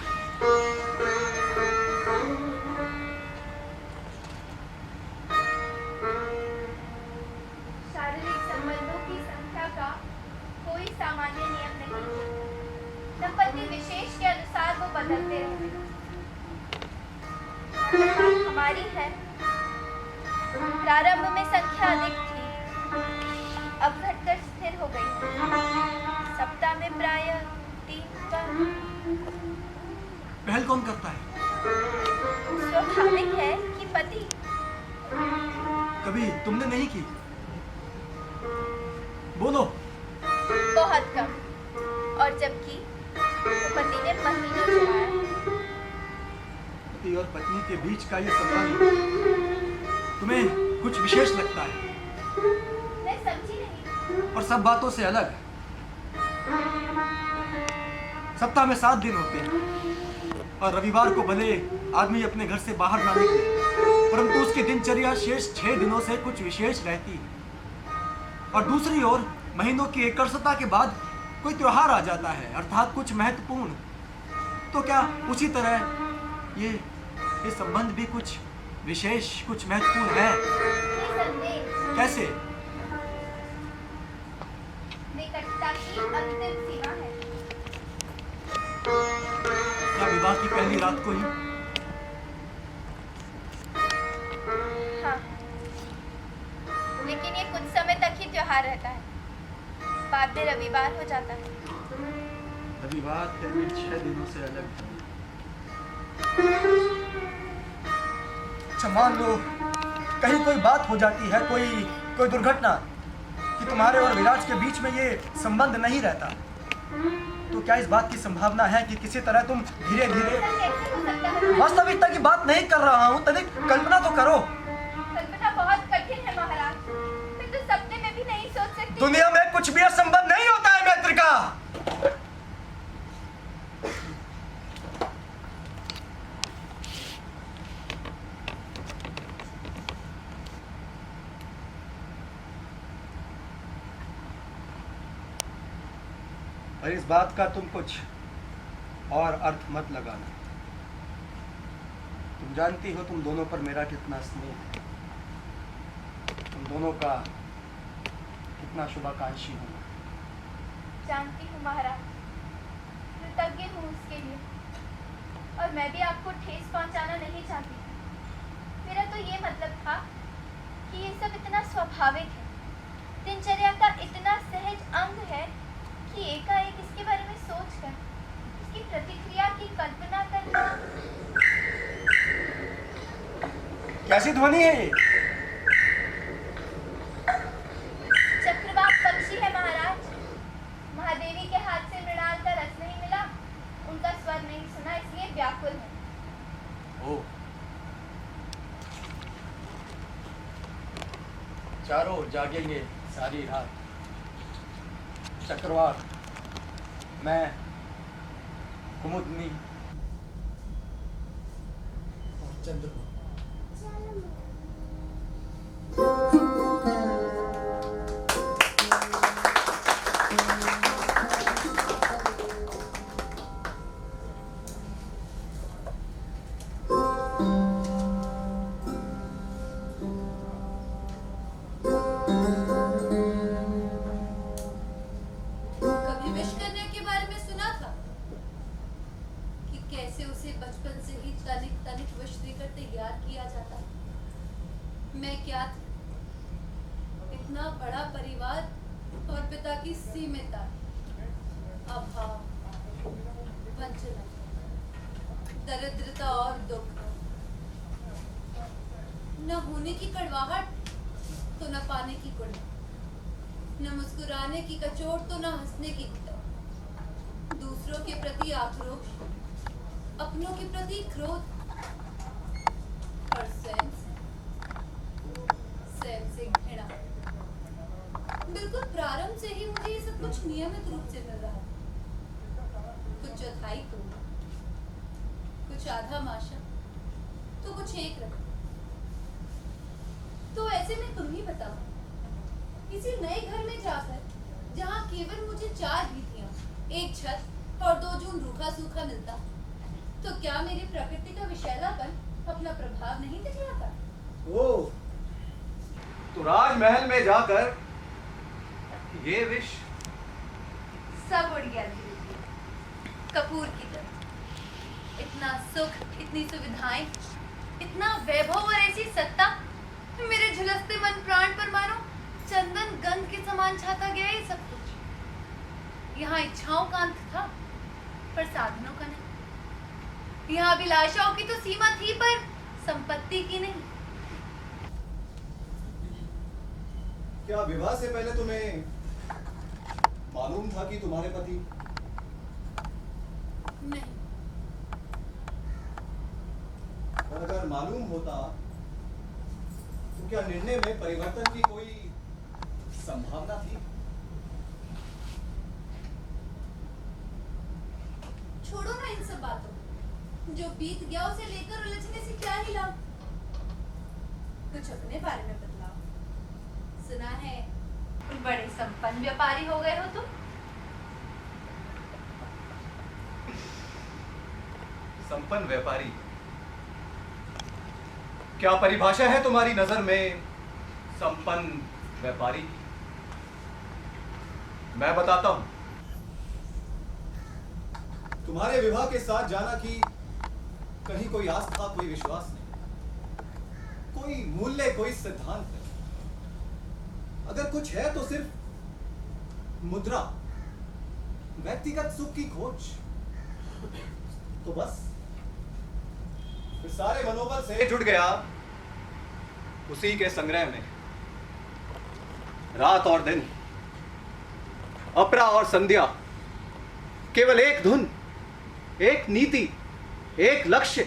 शारीरिक संबंधों की संख्या का कोई सामान्य नियम नहीं। दंपति विशेष के अनुसार वो बदलते रहते हैं। बात हमारी है। प्रारंभ में संख्या अधिक थी, अब घटकर स्थिर हो गई है। सप्ताह में प्रायः 3 बार। पहल कौन करता है? स्वाभाविक है कि पति। कभी तुमने नहीं की? बोलो। बहुत कम, और जबकि तो पति ने महीनों चलाया। पति और पत्नी के बीच का ये संबंध तुम्हें कुछ विशेष लगता है? मैं समझी नहीं। और सब बातों से अलग। सप्ताह में 7 दिन होते हैं और रविवार को भले आदमी अपने घर से बाहर ना निकले, परंतु उसकी दिनचर्या शेष 6 दिनों से कुछ विशेष रहती है। और दूसरी ओर महीनों की एकरसता के बाद कोई त्योहार आ जाता है, अर्थात कुछ महत्वपूर्ण। तो क्या उसी तरह ये संबंध भी कुछ विशेष, कुछ महत्वपूर्ण है? निसंदेह कैसे? निकटता की अंतिम सीमा है। क्या विवाह की पहली रात को ही? हाँ, लेकिन ये कुछ समय तक ही त्योहार रहता है, बाद में रविवार हो जाता है। रविवार फिर 6 दिनों से अलग है। अच्छा, मान लो कहीं कोई बात हो जाती है, कोई दुर्घटना, कि तुम्हारे और विराज के बीच में ये संबंध नहीं रहता, तो क्या इस बात की संभावना है कि किसी तरह तुम धीरे धीरे? ऐसा कैसे हो सकता है? वास्तविकता की बात नहीं कर रहा हूँ, तनिक कल्पना तो करो। कल्पना बहुत कठिन है महाराज, मैं तो सपने में भी नहीं सोच सकती। दुनिया में कुछ भी असंभव नहीं होता है मैत्रिका। और इस बात का तुम कुछ और अर्थ मत लगाना। तुम जानती हो तुम दोनों पर मेरा कितना स्नेह है, तुम दोनों का कितना शुभाकांक्षी हूँ। जानती हूँ महाराज, कृतज्ञ हूँ उसके लिए, और मैं भी आपको ठेस पहुँचाना नहीं चाहती। मेरा तो ये मतलब था कि ये सब इतना स्वाभाविक है, दिनचर्या का इतना सहज अंग है कि एकाएक इसके बारे में सोचकर इसकी प्रतिक्रिया की कल्पना करना। कैसी ध्वनि है ये? चक्रवात पक्षी है महाराज। महादेवी के हाथ से मृणाल का रस नहीं मिला, उनका स्वर नहीं सुना, इसलिए व्याकुल है। ओ, चारों जागेंगे सारी रात। चक्रवात, मैं, कुमुदनी और चंद्रमा। कभी विश करने के बारे में सुना था कि कैसे उसे बचपन से ही तनिक तनिक विश देकर तैयार किया जाता है। मैं क्या थी? इतना बड़ा परिवार और पिता की सीमितता, अभाव, वंचना, दरिद्रता और दुख, न होने की कड़वाहट तो न पाने की कुड़न, न मुस्कुराने की कचोट तो न हंसने की घुटन, दूसरों के प्रति आक्रोश, अपनों के प्रति क्रोध, और स्वयं से घृणा। बिल्कुल प्रारंभ से ही मुझे ये सब कुछ नियमित रूप से मिल रहा है। कुछ चौथाई को, कुछ आधा माशा, तो कुछ एक रकम। तो ऐसे में तुम ही बताओ, किसी नए घर में जाकर जहाँ केवल मुझे 4 भीतियाँ, 1 छत और 2 जून रूखा सूखा मिलता, तो क्या मेरी प्रकृति का विशैलापन अपना प्रभाव नहीं दिखलाता? ओ, तो राजमहल में जाकर ये विष सब उड़ गया धीरे धीरे, कपूर की तरह। इतना सुख, इतनी सुविधाएं, इतना वैभव और ऐसी सत्ता, मेरे झुलसते मन प्राण पर मानो चंदन गंध के समान छाता गया ये सब कुछ। यहाँ इच्छाओं का अंत था, पर साधनों का नहीं। यहाँ अभिलाषाओं की तो सीमा थी, पर संपत्ति की नहीं। क्या विवाह से पहले तुम्हें मालूम था कि तुम्हारे पति? नहीं। और अगर मालूम होता तो क्या निर्णय में परिवर्तन की कोई संभावना थी? छोड़ो ना इन सब बातों, जो बीत गया उसे लेकर उलझने से क्या ही लाभ। कुछ अपने बारे में बतलाओ। सुना है बड़े संपन्न व्यापारी हो गए हो तुम। संपन्न व्यापारी? क्या परिभाषा है तुम्हारी नजर में संपन्न व्यापारी? मैं बताता हूं। तुम्हारे विवाह के साथ जाना कि कहीं कोई आस्था, कोई विश्वास नहीं, कोई मूल्य, कोई सिद्धांत नहीं। अगर कुछ है तो सिर्फ मुद्रा, व्यक्तिगत सुख की खोज। तो बस फिर सारे मनोबल से जुट गया उसी के संग्रह में। रात और दिन, अपरा और संध्या, केवल एक धुन, एक नीति, एक लक्ष्य।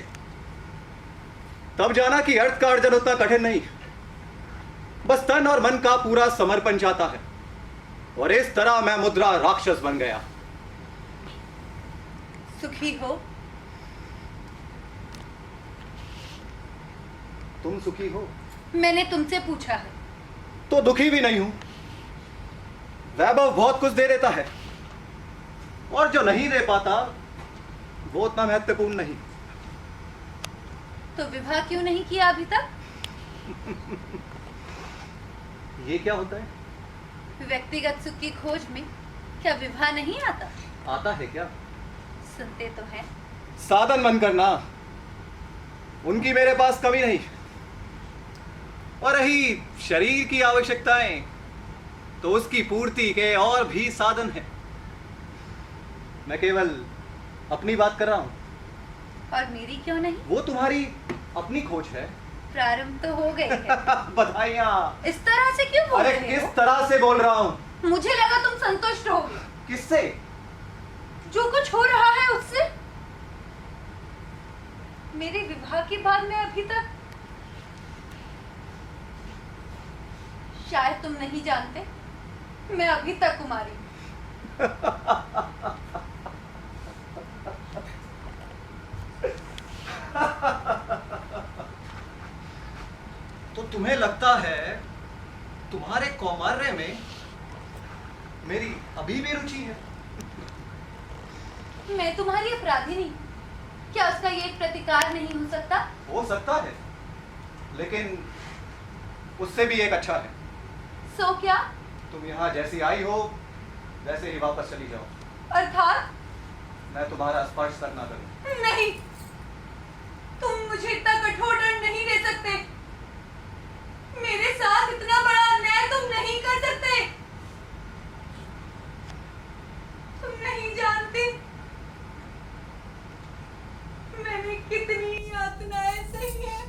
तब जाना कि अर्थ का अर्जन उतना कठिन नहीं, बस तन और मन का पूरा समर्पण चाहता है। और इस तरह मैं मुद्रा राक्षस बन गया। सुखी हो? तुम सुखी हो? मैंने तुमसे पूछा है। तो दुखी भी नहीं हूं। वैभव बहुत कुछ दे देता है, और जो नहीं दे पाता वो उतना महत्वपूर्ण नहीं। तो विवाह क्यों नहीं किया अभी तक? ये क्या होता है? व्यक्तिगत सुख की खोज में क्या विवाह नहीं आता? आता है क्या? सुनते तो हैं। साधन बनकर ना, उनकी मेरे पास कमी नहीं। और रही शरीर की आवश्यकताएं, तो उसकी पूर्ति के और भी साधन हैं। मैं केवल अपनी बात कर रहा हूं। और मेरी क्यों नहीं? वो तुम्हारी अपनी खोज है। प्रारंभ तो हो गई है। बधाइयां। इस तरह से क्यों बोल अरे रहे किस हो? तरह से बोल रहा हूं? मुझे लगा तुम संतुष्ट हो किससे? जो कुछ हो रहा है उससे। मेरे विवाह के बाद मैं अभी तक, शायद तुम नहीं जानते, मैं अभी तक कुमारी हूं। तो तुम्हें लगता है तुम्हारे कौमार्य में मेरी अभी भी रुचि है? मैं तुम्हारी अपराधी नहीं, क्या उसका ये प्रतिकार नहीं हो सकता? हो सकता है, लेकिन उससे भी एक अच्छा है। सो क्या? तुम यहाँ जैसी आई हो वैसे ही वापस चली जाओ। अर्थात? मैं तुम्हारा स्पर्श तक ना करूं। नहीं, तुम मुझे इतना कठोर दंड नहीं दे सकते। मेरे साथ इतना बड़ा अन्याय तुम नहीं कर सकते। तुम नहीं जानते मैंने कितनी यातनाएं सही हैं।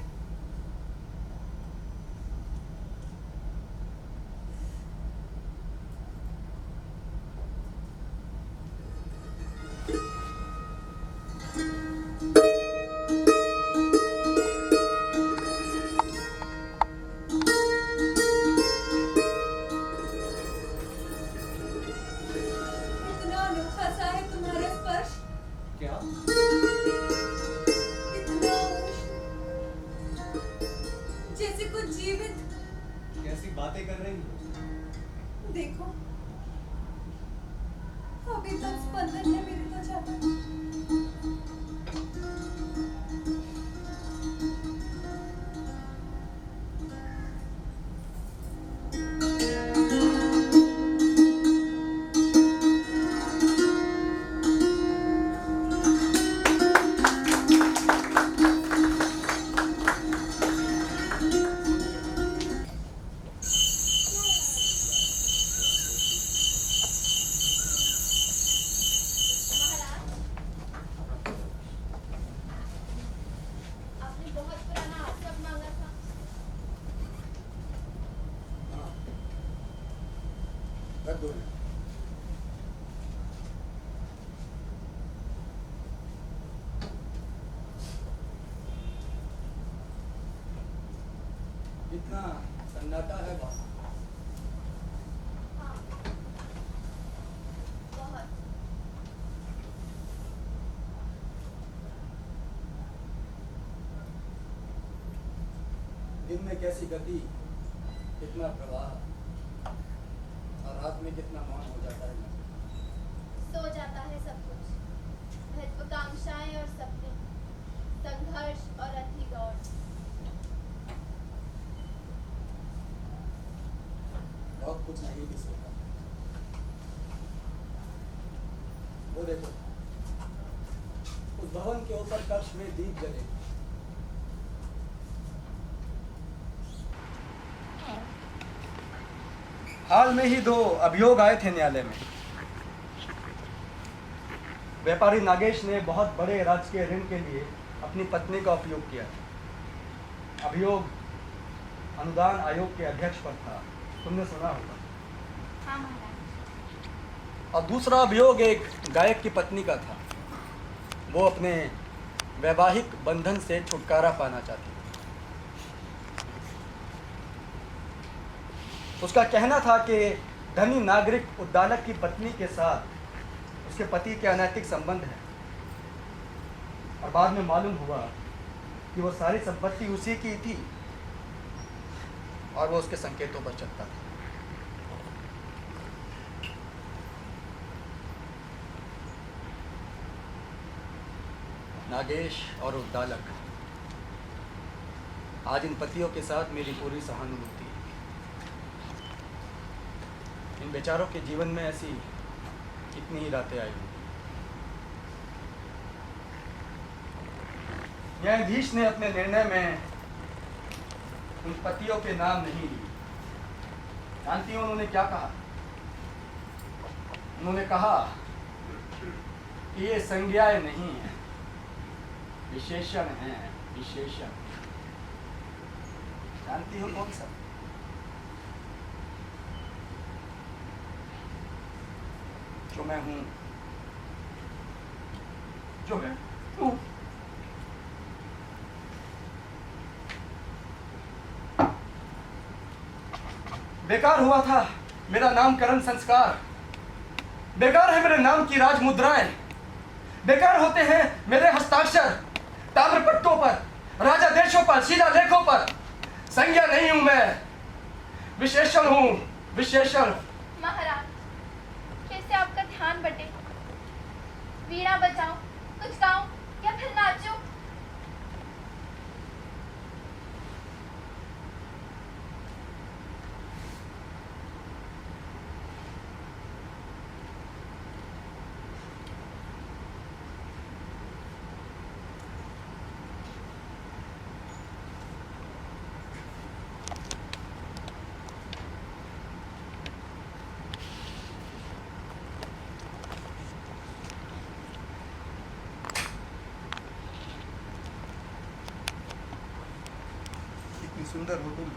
इतना अनोखा सा है तुम्हारा स्पर्श। क्या? इतना उष्ण, जैसे कुछ जीवित। कैसी बातें कर रही हो? देखो, अभी तक स्पंदन है मेरी त्वचा पर। कर दो ना। कितना सन्नाटा है बाहर। हाँ बहुत। दिन में कैसी गति, कितना प्रवाह, और रात में कितना मौन हो जाता है। सो जाता है सब कुछ, महत्वाकांक्षाएं और सपने, संघर्ष और अति दौड़। बहुत कुछ नहीं भी सोता। वो देखो, उस भवन के ऊपर कक्ष में दीप जले। हाल में ही 2 अभियोग आए थे न्यायालय में। व्यापारी नागेश ने बहुत बड़े राजकीय ऋण के लिए अपनी पत्नी का उपयोग किया। अभियोग अनुदान आयोग के अध्यक्ष पर था, तुमने सुना होगा। हाँ महाराज। और दूसरा अभियोग एक गायक की पत्नी का था। वो अपने वैवाहिक बंधन से छुटकारा पाना चाहती थी। उसका कहना था कि धनी नागरिक उद्दालक की पत्नी के साथ उसके पति के अनैतिक संबंध हैं, और बाद में मालूम हुआ कि वो सारी संपत्ति उसी की थी और वो उसके संकेतों पर चलता था। नागेश और उद्दालक, आज इन पतियों के साथ मेरी पूरी सहानुभूति है। इन बेचारों के जीवन में ऐसी कितनी ही रातें आई होंगी। न्यायाधीश ने अपने निर्णय में उन पतियों के नाम नहीं लिए। जानती हो उन्होंने क्या कहा? उन्होंने कहा कि ये संज्ञाएं नहीं है, विशेषण है, विशेषण। जानती हो कौन सा? जो मैं हूं, जो मैं हूं। बेकार हुआ था मेरा नामकरण संस्कार, बेकार है मेरे नाम की राजमुद्राएं, बेकार होते हैं मेरे हस्ताक्षर ताम्रपट्टों पर, राजादेशों पर, शिलालेखों पर। संज्ञा नहीं हूं मैं, विशेषण हूं, विशेषण। महाराज, कैसे आपका ध्यान बटे? वीणा बजाऊं, कुछ गाऊं या फिर नाचूं? सुंदर हो तुम,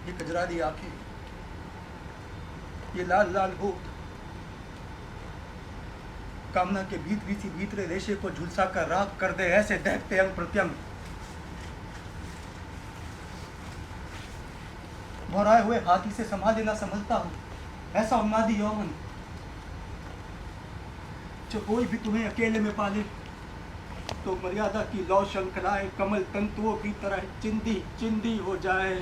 ये कजरारी आंखें, ये लाल लाल होठ, कामना के भीतरी सी भीतरे रेशे को झुलसा कर राख कर दे ऐसे दहकते अंग प्रत्यंग। भौराए हुए हाथी से संभाले ना संभलता हूं, ऐसा उन्मादी यौवन जो कोई भी तुम्हें अकेले में पाले तो मर्यादा की लौ शंखलाए कमल तंतुओं की तरह चिंदी चिंदी हो जाए।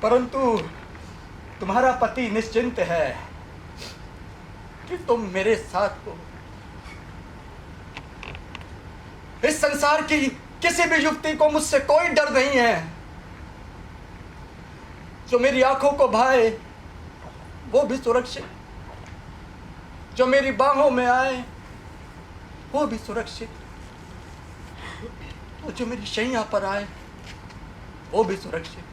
परंतु तुम्हारा पति निश्चिंत है कि तुम मेरे साथ हो। इस संसार की किसी भी युक्ति को मुझसे कोई डर नहीं है। जो मेरी आंखों को भाए वो भी सुरक्षित, जो मेरी बाहों में आए वो भी सुरक्षित। तो जो मेरी शैया पर आए वो भी सुरक्षित।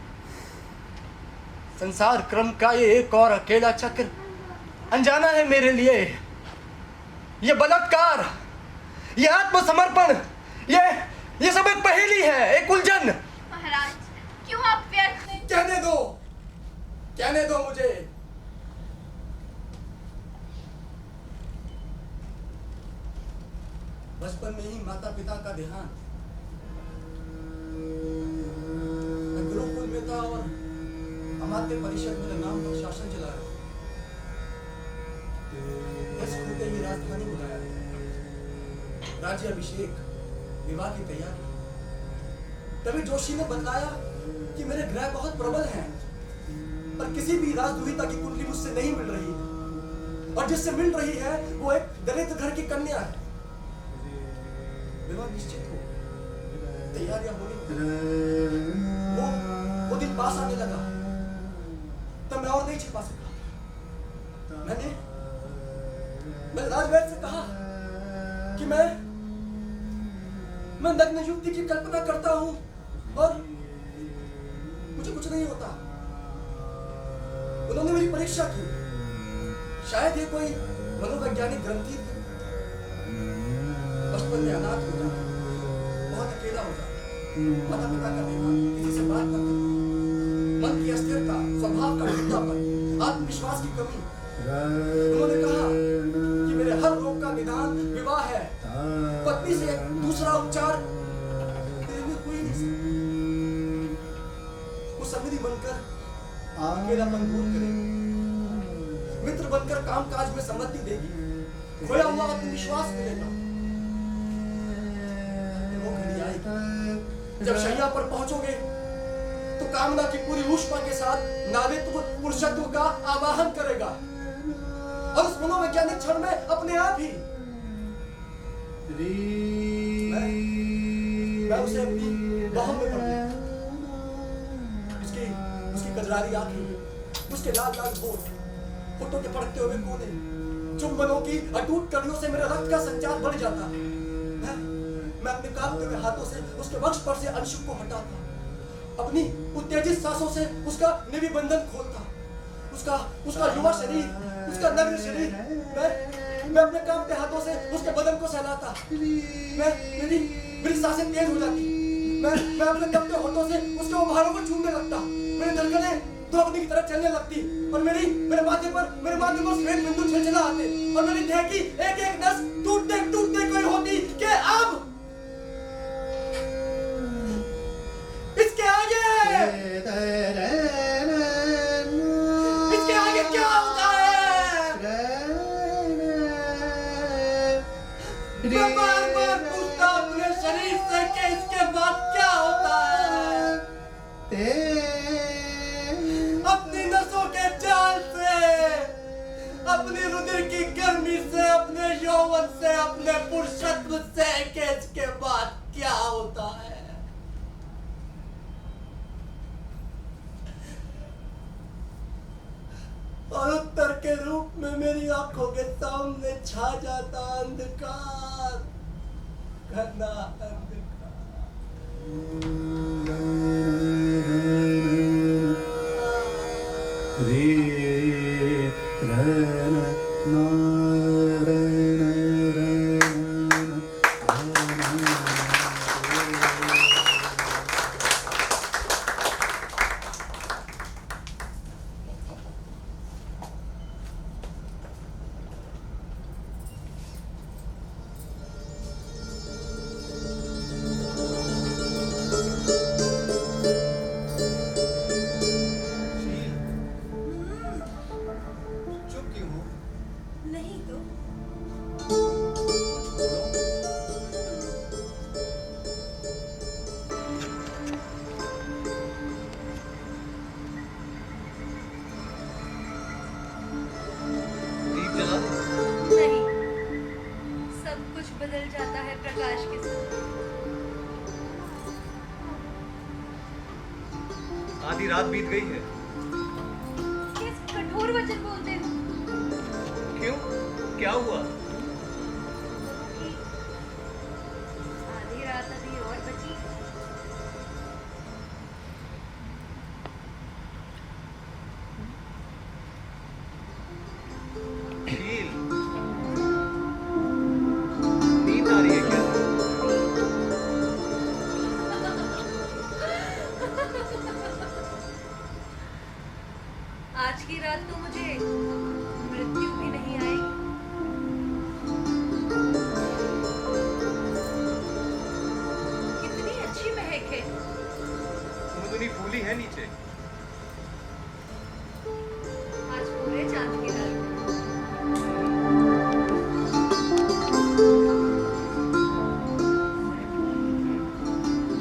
संसार क्रम का ये एक और अकेला चक्र अनजाना है मेरे लिए। ये बलात्कार, ये आत्मसमर्पण, ये सब एक पहेली है, एक उलझन। महाराज, क्यों आप व्यर्थ में? कहने दो मुझे। बचपन में ही माता पिता का देहांत, मैं गुरुकुल में था और अमात्य परिषद मेरे नाम पर शासन चलाया। बस खुलते ही राजधानी बुलाया, राज्य अभिषेक, विवाह की तैयारी। तभी जोशी ने बतलाया कि मेरे ग्रह बहुत प्रबल हैं, पर किसी भी राजदूहिता की कुंडली मुझसे नहीं मिल रही, और जिससे मिल रही है वो एक दलित घर की कन्या है। विवाह निश्चित हो, तैयारियां होने, वो दिन पास आने लगा, तब मैं और नहीं छिपा सका। मैंने राजवैद्य से कहा कि मैं नग्न युवती की कल्पना करता हूं और मुझे कुछ नहीं होता। उन्होंने मेरी परीक्षा की, शायद ये कोई मनोवैज्ञानिक ग्रंथि थी। बचपन में अनाथ हो जाना, बहुत अकेला हो जाना, माता पिता का देहांत, किसी से बात न करना, मन की अस्थिरता, स्वभाव का ढीलापन, आत्मविश्वास की कमी। उन्होंने कहा कि मेरे हर रोग का निदान विवाह है, पत्नी से दूसरा उपचार तेरे में कोई नहीं सकता। वो समिति बनकर अकेलापन दूर करेगी, मित्र बनकर कामकाज में सम्मति देगी, खोया हुआ आत्मविश्वास मिलेगा। वो घड़ी आएगी जब शैया पर पहुंचोगे तो कामना की पूरी ऊष्मा के साथ नारीत्व पुरुषत्व का आवाहन करेगा, और उस मनोवैज्ञानिक क्षण में अपने आप ही मैं उसे अपनी बाहों में पकड़ लूं। उसकी कजरारी आंखें, उसके लाल लाल होठों के फड़कते हुए कोने, चुंबनों की अटूट कड़ियों से मेरे रक्त का संचार बढ़ जाता। मैं अपने कांपते हुए हाथों से उसके वक्ष पर से अंशुक को हटाता, अपनी उत्तेजित सांसों से उसका निविबंधन खोलता, उसका युवा शरीर, उसका नग्न शरीर, मैं अपने कांपते हाथों से उसके बदन को सहलाता। मेरी सांसें तेज हो जाती, मैं अपने कंपते होठों से उसके उभारों को छूने लगता, मेरी धड़कनें द्रौपदी की तरह चलने लगती, और मेरे माथे पर श्वेत बिंदु छिलछिला आते, और मेरी देह की एक एक नस टूटते कोई होती कि अब इसके आगे क्या होता है? मैं बार-बार पूछता अपने शरीर से कि इसके बाद क्या होता है? अपनी नसों के जाल से, अपनी रुधिर की गर्मी से, अपने यौवन से, अपने पुरुषत्व से कि इसके बाद क्या होता है? और उत्तर के रूप में मेरी आंखों के सामने छा जाता अंधकार, घना अंधकार। नहीं तो नहीं, सब कुछ बदल जाता है प्रकाश के साथ। आधी रात बीत गई है। किस कठोर वचन बोलते हो? क्यों, क्या हुआ? आधी रात अभी और बची है। आज की रात तो मुझे मृत्यु भी नहीं आएगी। कितनी अच्छी महक है। धुनी फूली है नीचे। आज पूरे चांद की रात है।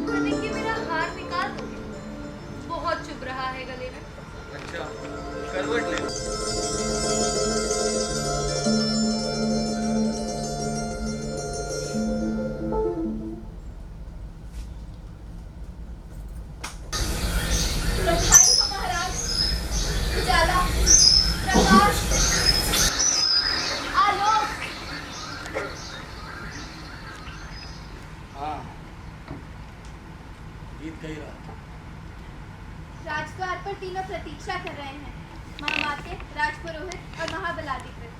पर देखिए मेरा हार निकाल दोगे, बहुत चुभ रहा है गले में। अच्छा, करवट ले। बधाई हो महाराज। उजाला, प्रकाश, आलोक। हाँ, बीत गई रात। राजद्वार पर तीनों प्रतीक्षा कर रहे हैं, महामात्य, राजपुरोहित और महाबलाधिकृत।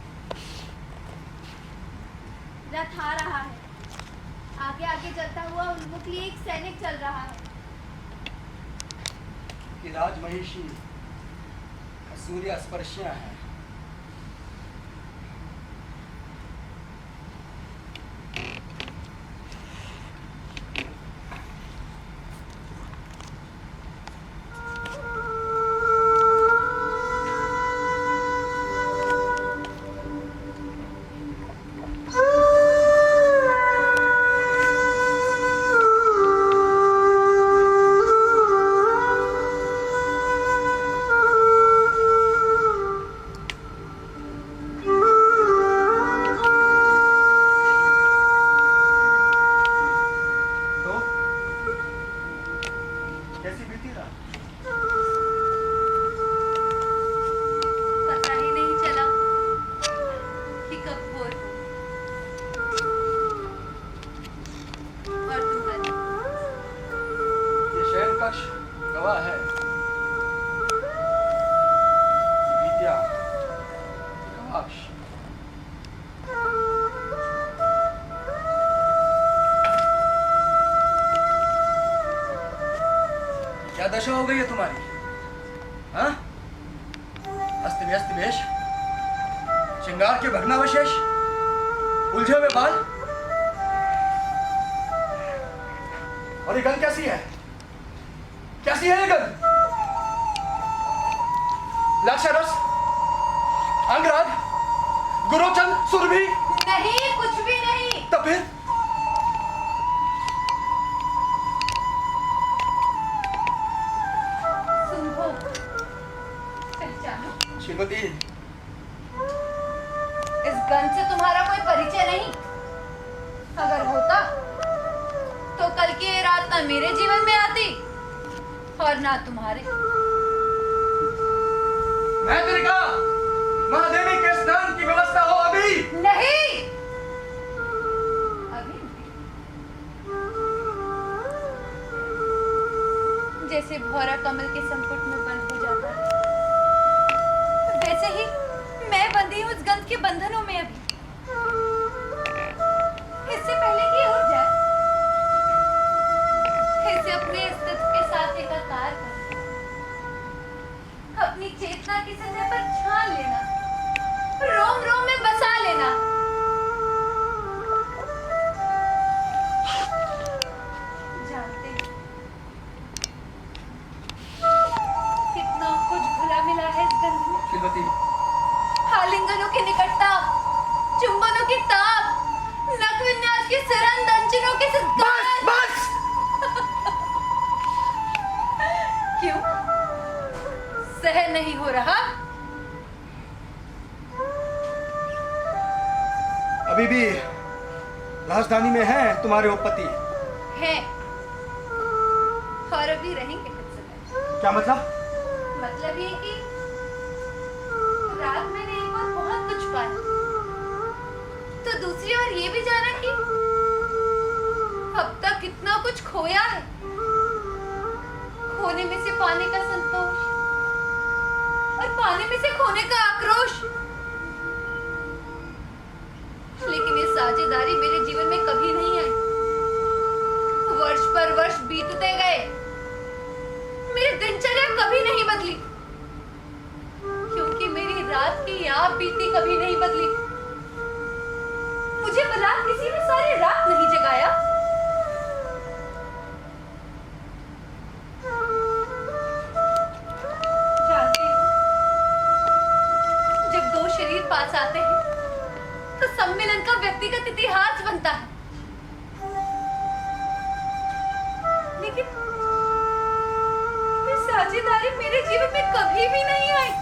रथ आ रहा है। आगे आगे चलता हुआ उन्मुख लिए एक सैनिक चल रहा है। कि राजमहिषी सूर्य स्पर्शियां हैं। कैसी बीती रात? पता ही नहीं चला कि कब भोर हो। और तुम्हारी ये शयन कक्ष गवाह है। विद्या कवाक्ष। क्या दशा हो गई है तुम्हारी? हाँ? अस्त व्यस्त वेश, श्रृंगार के भग्नावशेष, उलझे हुए बाल, और ये गंध कैसी है? कैसी है ये गंध? लाक्षारस, अंगराग, गुरोचन, सुरभि? नहीं, कुछ भी नहीं। तो फिर सुनो, पहचानो, श्रीमती, इस गंध से तुम्हारा कोई परिचय नहीं। अगर होता तो कल की ये रात ना मेरे जीवन में आती और ना तुम्हारे। मैं तेरे का महादेवी के स्नान की व्यवस्था हो अभी। नहीं, अभी जैसे भौरा कमल के संपुट में बंद हो जाता है, वैसे ही मैं बंधी हूँ उस गंध के बंधनों में अभी। इससे पहले कि ये उठ जाए, इसे अपने अस्तित्व के साथ एकाकार कर, अपनी चेतना की सतह पर छान लेना, रोम रोम में बसा लेना। जानते हैं, कितना कुछ घुला मिला है इस गंध में। श्रीमती, आलिंगनों की निकटता, चुंबनों की ताप, नख विन्यास की सरन, दंचनों की बस बस। क्यों? सहन नहीं हो रहा? अभी भी राजधानी में हैं तुम्हारे उपपति। है और अभी रहेंगे कुछ समय। क्या मतलब? मतलब ये कि रात मैंने एक बार बहुत कुछ पाया, तो दूसरी ओर ये भी जाना कि अब तक कितना कुछ खोया है। खोने में से पाने का संतोष और पाने में से खोने का आक्रोश। लेकिन ये साझेदारी मेरे जीवन में कभी नहीं आई। वर्ष पर वर्ष बीतते गए, मेरी दिनचर्या कभी नहीं बदली। रात बीतती कभी नहीं बदली। मुझे भला किसी ने सारी रात नहीं जगाया। जानती हूँ, जब दो शरीर पास आते हैं तो सम्मिलन का व्यक्तिगत इतिहास बनता है, लेकिन ये साझेदारी मेरे जीवन में कभी भी नहीं आई।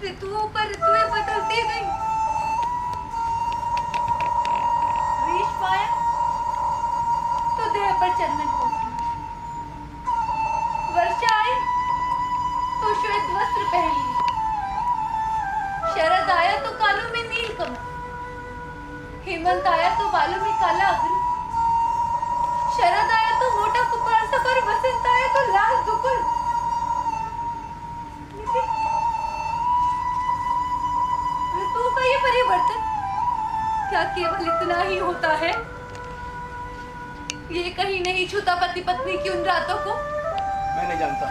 ऋतुओं पर ऋतुएं बदलती गई। ग्रीष्म आया तो देह पर चंदन हो, वर्षा आई तो श्वेत वस्त्र पहन ली, शरद आया तो कालों में नील कमल, हेमंत आया तो बालों में काला अग्नि, शरद आया तो मोटा कुपारसक और वसंत आया तो लाल दुकुल। ऋतुओं का ये परिवर्तन क्या केवल इतना ही होता है? ये कहीं नहीं छूता पति पत्नी की उन रातों को? मैं नहीं जानता।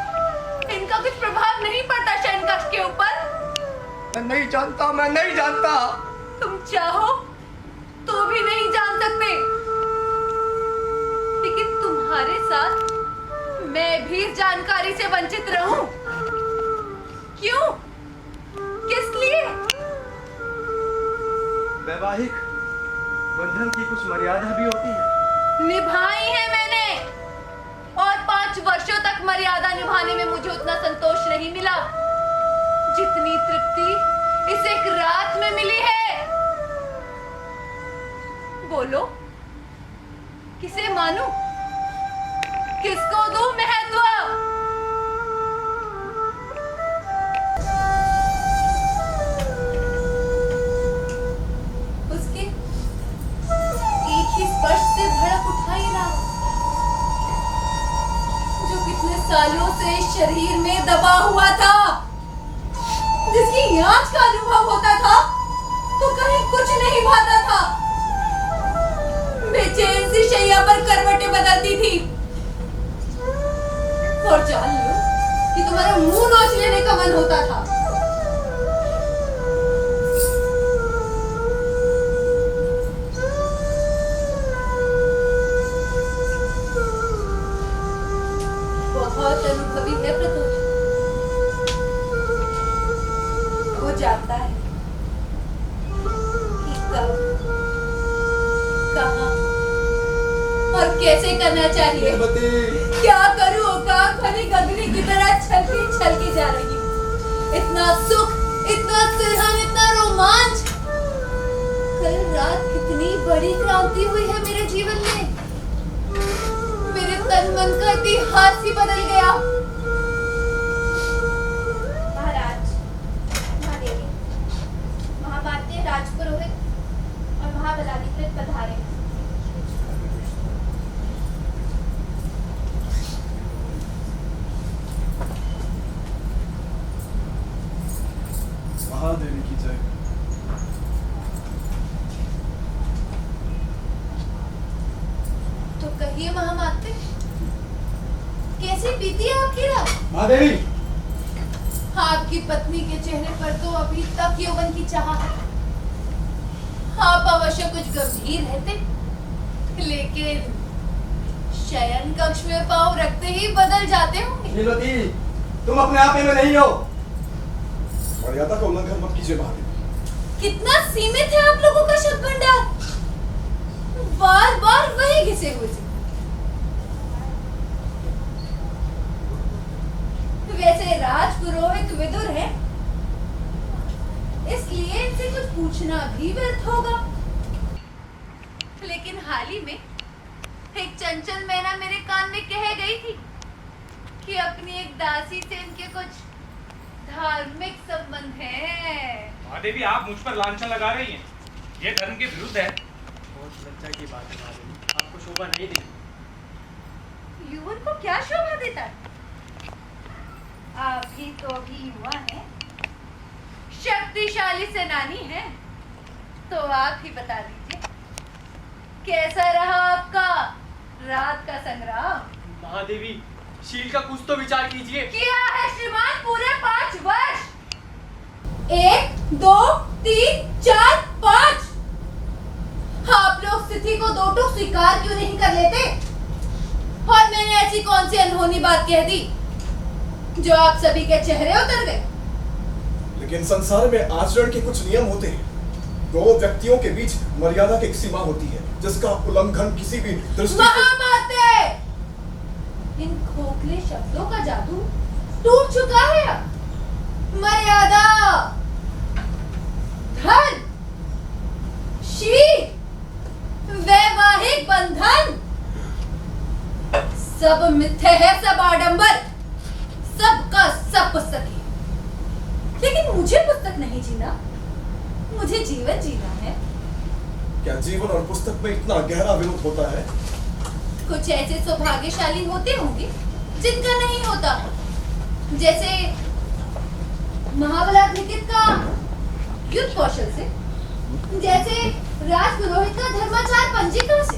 इनका कुछ प्रभाव नहीं पड़ता शयनकक्ष के ऊपर? मैं नहीं जानता। तुम चाहो तो भी नहीं जान सकते, लेकिन तुम्हारे साथ मैं भी इस जानकारी से वंचित रहूं। क्यों? किस लिए? वैवाहिक बंधन की कुछ मर्यादा भी होती है। निभाई है मैंने, और 5 वर्षों तक मर्यादा निभाने में मुझे उतना संतोष नहीं मिला जितनी तृप्ति इस एक रात में मिली है। बोलो, किसे मानूं? किसको दूं महत्व? उसके एक ही स्पर्श से भड़क उठा ये रात, जो पिछले सालों से शरीर में दबा हुआ था, जिसकी आँच का अनुभव होता था तो कहीं कुछ नहीं भाता था। बेचैन सी शैया पर करवटें बदलती थी, और जान लो कि तुम्हारा मुंह नोच लेने का मन होता था। बहुत अनुभवी है प्रतोष, वो जानता है कि कब, कहाँ और कैसे करना चाहिए। क्या करूं? काक भरी गगनी की तरह छलकी जा रही हूं। इतना सुख, इतना सुलहन, इतना रोमांच। कल रात कितनी बड़ी क्रांति हुई है मेरे जीवन में। मेरे तन मन का इतिहास ही बदल गया। महाराज, महादेवी, महामात्य राजपुरोहित और महाबलाधिकृत पधारे। महादेवी की जय। तो कहिए महामात्य, कैसी बीती है आपकी रात? महादेवी, आपकी पत्नी के चेहरे पर तो अभी तक यौवन की चाह है। आप अवश्य कुछ गंभीर रहते, लेकिन शयन कक्ष में पांव रखते ही बदल जाते होंगे। नीलवती, तुम अपने आप में नहीं हो। मर्यादा का उल्लंघन मत कीजिए महादेवी। कितना सीमित है आप लोगों का शब्द भंडार। बार बार वही घिसे हुए से। वैसे राजपुरोहित विदुर है, इसलिए इनसे कुछ पूछना भी व्यर्थ होगा। लेकिन हाल ही में एक चंचल मैना मेरे कान में कह गई थी कि अपनी एक दासी से इनके कुछ धार्मिक संबंध हैं। महादेवी, आप मुझ पर लांछन लगा रही हैं। ये धर्म के विरुद्ध है। बहुत लज्जा की बात है महादेवी, आपको शोभा नहीं देगी। युवन को क्या शोभा देता है? आप भी तो अभी युवा हैं, शक्तिशाली सेनानी हैं, तो आप ही बता दीजिए कैसा रहा आपका रात का संग्राम? महादेवी, शील का कुछ तो विचार कीजिए। किया है श्रीमान, पूरे 5 1 2 3 4 5। आप लोग स्थिति को दो टूक स्वीकार क्यों नहीं कर लेते? और मैंने ऐसी कौन सी अनहोनी बात कह दी जो आप सभी के चेहरे उतर गए? लेकिन संसार में आचरण के कुछ नियम होते हैं। दो व्यक्तियों के बीच मर्यादा की एक सीमा होती है जिसका उल्लंघन किसी भी दृष्टि महामाते! इन खोखले शब्दों का जादू टूट चुका है अब। मर्यादा, धन, शील, वैवाहिक बंधन सब मिथ्या है, सब आडंबर, सबका सब पुस्तक है। लेकिन मुझे पुस्तक नहीं जीना, मुझे जीवन जीना है। क्या जीवन और पुस्तक में इतना गहरा विरोध होता है? कुछ ऐसे सौभाग्यशाली होते होंगे जिनका नहीं होता, जैसे महाबलाधिकृत का युद्ध कौशल से, जैसे राजपुरोहित का धर्माचार पंजिका से,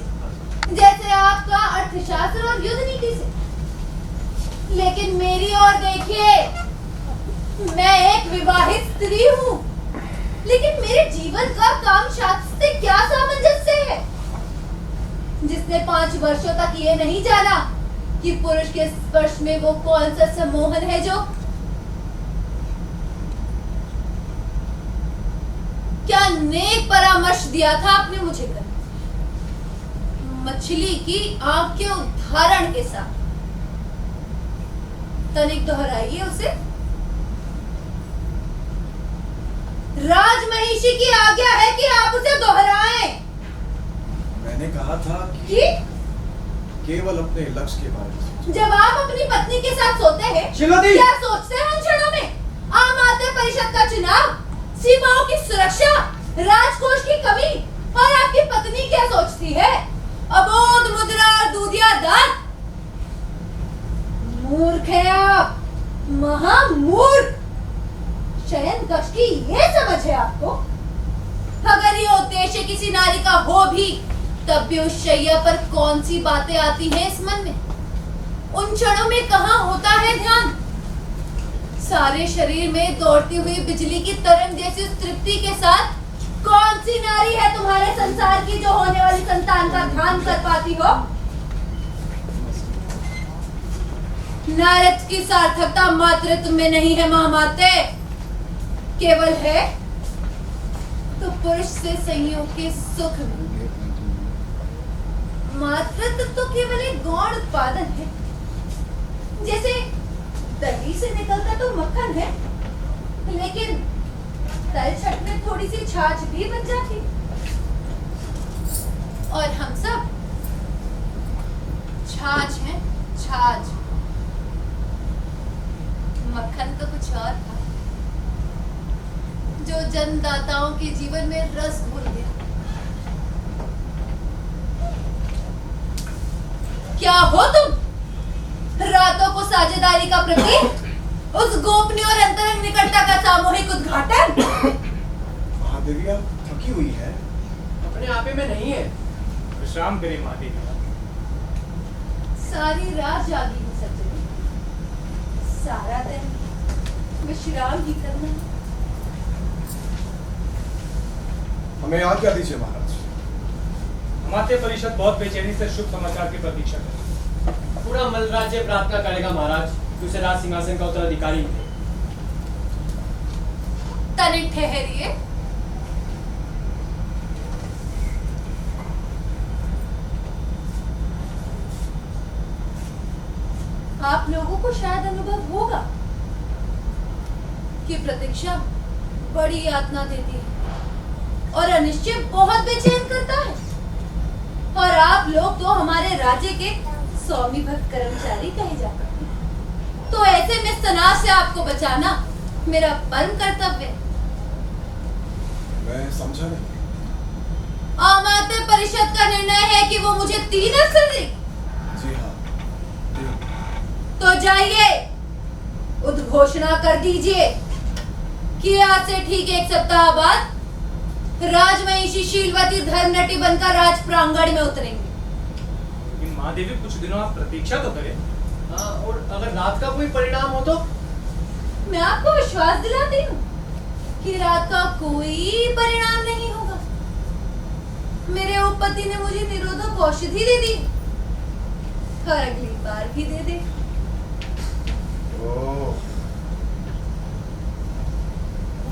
जैसे आपका अर्थशास्त्र और युद्ध नीति से। लेकिन मेरी ओर देखिए, मैं एक विवाहित स्त्री हूँ, लेकिन मेरे जीवन का काम शास्त्र से क्या सामंजस्य है, जिसने 5 वर्षों तक ये नहीं जाना कि पुरुष के स्पर्श में वो कौन सा सम्मोहन है जो क्या नेक परामर्श दिया था आपने मुझे कर मछली की आंख के उदाहरण के साथ। तनिक दोहराइए उसे। राजमहिषी की आज्ञा है कि आप उसे दोहराएं। मैंने कहा था कि केवल अपने लक्ष्य के बारे में सोचो। जब आप अपनी पत्नी के साथ सोते हैं, श्रीमती! क्या सोचते हैं उन क्षणों में? आम आदमी परिषद का चुनाव, सीमाओं की सुरक्षा, राजकोष की कमी, और आपकी पत्नी क्या सोचती है? अबोध मुद्रा और दूधिया दांत। मूर्ख है आप, महामूर्ख। शयन कक्ष की ये समझ है आपको? अगर ये उद्देश्य किसी नारी का हो भी, तब भी उस शैया पर कौन सी बातें आती हैं इस मन में? उन क्षणों में कहाँ होता है ध्यान? सारे शरीर में दौड़ती हुई बिजली की तरंग जैसी उस तृप्ति के साथ कौन सी नारी है तुम्हारे संसार की जो होने वाली संतान का ध्यान कर पाती हो? नारद की सार्थकता मातृत्व में नहीं है महामाते, केवल है तो पुरुष से संयोग के सुख में। मातृत्व तो केवल एक गौण उत्पादन है, जैसे दही से निकलता तो मक्खन है, लेकिन तलछट में थोड़ी सी छाछ भी बन जाती। और हम सब छाछ हैं, छाछ। मक्खन तो कुछ और था जो जन्मदाताओं के जीवन में रस घोल गया। क्या हो तुम? रातों को साझेदारी का प्रतीक, उस गोपनीय और अंतरंग निकटता का सामूहिक उद्घाटन। महादेविया थकी हुई है। अपने आपे में नहीं है। विश्राम करें महादेविया। सारी रात जागी हूँ सज्जन, सारा दिन विश्राम ही करना। हमें आज्ञा दीजिए महाराज। हमारे परिषद बहुत बेचैनी से शुभ समाचार की प्रतीक्षा कर। पूरा मल राज्य प्रार्थना करेगा महाराज, दूसरे राज सिंहासन का उत्तराधिकारी मिले। तनिक ठहरिए। आप लोगों को शायद अनुभव होगा कि प्रतीक्षा बड़ी यातना देती है और अनिश्चय बहुत बेचैन करता है। और आप लोग तो हमारे राज्य के स्वामी भक्त कर्मचारी कहे जाते हैं, तो ऐसे में तनाव से आपको बचाना मेरा परम कर्तव्य है। मैं समझा नहीं। आमात्य परिषद का निर्णय है कि वो मुझे 3 अवसर दे। जी हाँ, तो जाइए, उद्घोषणा कर दीजिए कि आज से ठीक 1 सप्ताह बाद राजमहिषी शीलवती धर्मनटी बनकर राज प्रांगण में उतरेंगे। लेकिन महादेवी कुछ दिनों आप प्रतीक्षा तो करें। हाँ, और अगर रात का कोई परिणाम हो तो? मैं आपको विश्वास दिलाती हूँ, कि रात का कोई परिणाम नहीं होगा। मेरे उपपति ने मुझे निरोधक औषधि दे दी और अगली बार भी दे दे।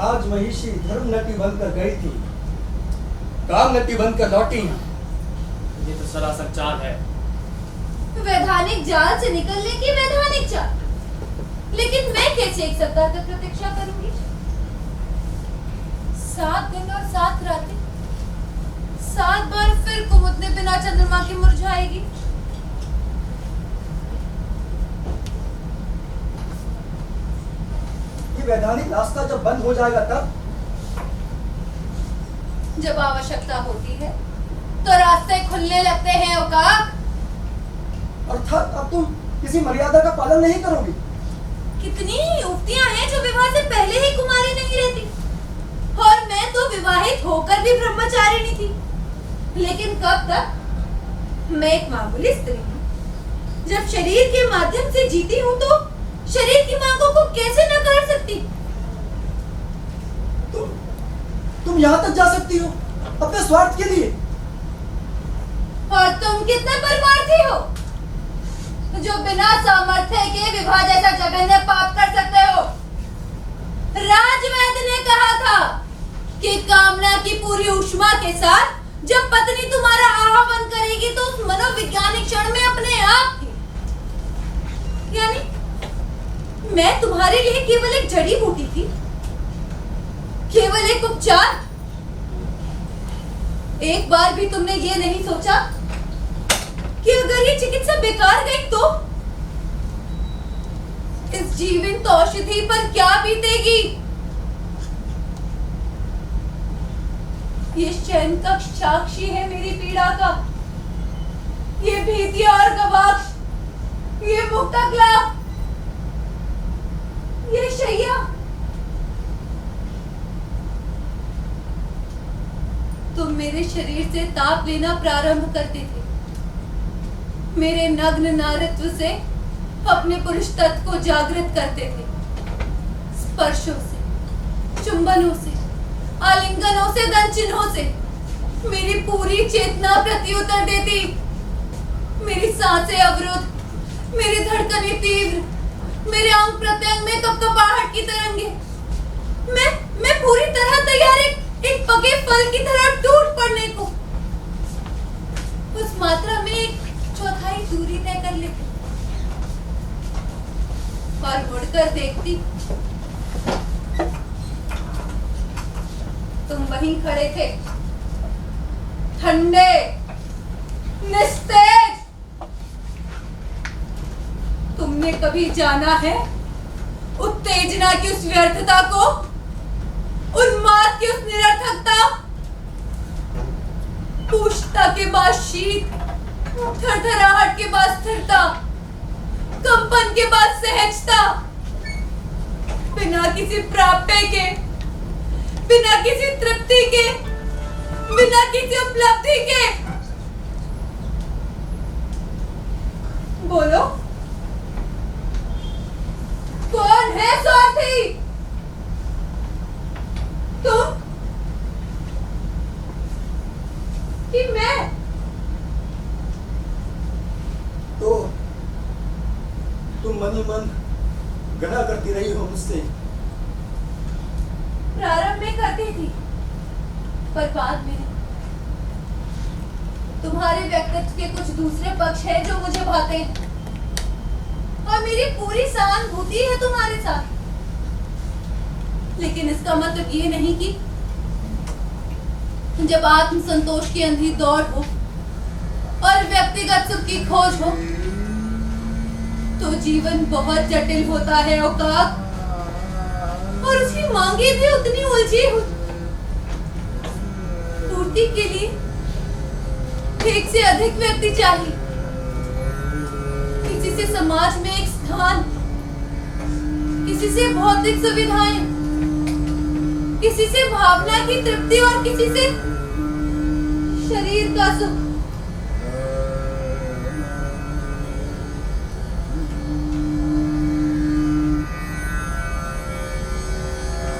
आज महिषी धर्म नटी बनकर गई थी, काम नटी बनकर लौटी हैं। ये तो सरासर चाल है। वैधानिक जाल से निकलने की वैधानिक चाल। लेकिन मैं कैसे एक सप्ताह तक प्रतीक्षा करूंगी? 7 दिन और 7 रातें, 7 बार फिर कुमुदने बिना चंद्रमा के मुरझाएगी। ये वैधानिक रास्ता जब बंद हो जाएगा तब? जब आवश्यकता होती है तो रास्ते खुलने लगते हैं औकाक। अर्थात अब तुम किसी मर्यादा का पालन नहीं करोगी। कितनी युवतियां हैं जो विवाह से पहले ही कुमारी नहीं रहती, और मैं तो विवाहित होकर भी ब्रह्मचारिणी थी। लेकिन कब तक? मैं एक मामूली स्त्री हूँ। जब शरीर के माध्यम से जीती हूँ तो शरीर की मांगों को कैसे नकार सकती? तुम यहाँ तक जा सकती हो अपने स्वार्थ के लिए। और तुम कितने परमार्थी हो जो बिना सामर्थ्य के विवाह जैसा जघन्य पाप कर सकते हो? राजवैद्य ने कहा था कि कामना की पूरी ऊष्मा के साथ जब पत्नी तुम्हारा आह्वान करेगी तो उस मनोवैज्ञानिक क्षण में अपने आप ही, यानी मैं तुम्हारे लिए केवल एक जड़ी बूटी थी, केवल एक उपचार। एक बार भी तुमने ये नहीं सोचा कि अगर ये चिकित्सा बेकार गई तो इस जीवंत औषधि पर क्या बीतेगी? ये शयन कक्ष साक्षी है मेरी पीड़ा का, ये भीतिया और गवाक्ष, ये मुक्तकला, ये शैया। तुम मेरे शरीर से ताप लेना प्रारंभ करते थे, मेरे नग्न नारित्व से अपने पुरुष तत्व को जागृत करते थे। स्पर्शों से, चुंबनों से, आलिंगनों से, दंचिन्हों से मेरी पूरी चेतना प्रत्युत्तर देती। मेरी सांसें अवरुद्ध, मेरी धड़कनें तीव्र, मेरे अंग प्रत्यंग में कपकपाहट की तरंगे। मैं पूरी तरह तैयार एक पके फल की तरह टूट पड़ने को। उस मात्रा में एक चौथाई दूरी तय कर लेती और मुड़कर देखती, तुम वहीं खड़े थे, ठंडे, निस्तेज। तुमने कभी जाना है उत्तेजना की उस व्यर्थता को, उन्माद की उस निरर्थकता? पूछता के बाद शीत, थरथराहट के बाद स्थिरता, कंपन के बाद सहजता, बिना किसी प्राप्य के, बिना किसी तृप्ति के, बिना किसी उपलब्धि के। बोलो, कौन है स्वार्थी? तुम कि मैं? तो तुम मन ही मन गला करती रही हो मुझसे। प्रारंभ में करती थी, पर बाद में तुम्हारे व्यक्तित्व के कुछ दूसरे पक्ष हैं जो मुझे भाते हैं, और मेरी पूरी सहानुभूति है तुम्हारे साथ। लेकिन इसका मतलब ये नहीं कि जब आत्म संतोष की अंधी दौड़ हो और व्यक्तिगत सुख की खोज हो तो जीवन बहुत जटिल होता है औकाक, और उसकी मांगे भी उतनी उलझी हुई। पूर्ति के लिए एक से अधिक व्यक्ति चाहिए, किसी से समाज में एक स्थान, किसी से भौतिक सुविधाएं, किसी से भावना की तृप्ति और किसी से शरीर का सुख।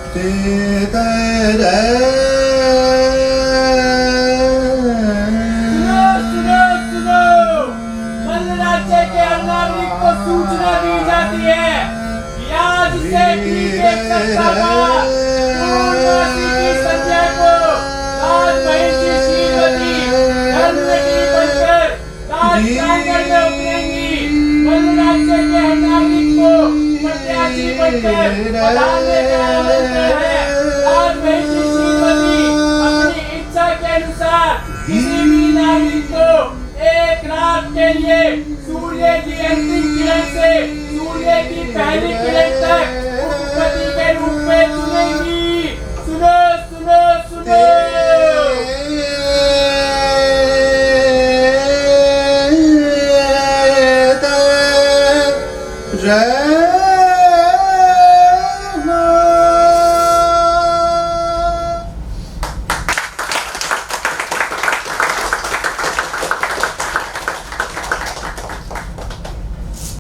सुनो मल्ल राज्य के हर नागरिक को सूचना दी जाती है कि आज से ठीक एक सप्ताह बाद पूर्णमासी की संध्या को राजमहिषी श्रीमती धर्मवती बनकर राज प्रांगण में उतरेंगी। मल्ल राज्य के हर नागरिक को प्रत्याशी बनकर पधारने का आमंत्रण है। राजमहिषी श्रीमती अपनी इच्छा के अनुसार किसी भी नागरिक को एक रात के लिए सूर्य की अंतिम किरण से सूर्य की पहली किरण तक उपपति के रूप में चुनेंगी। सुनो सुनो सुनो जय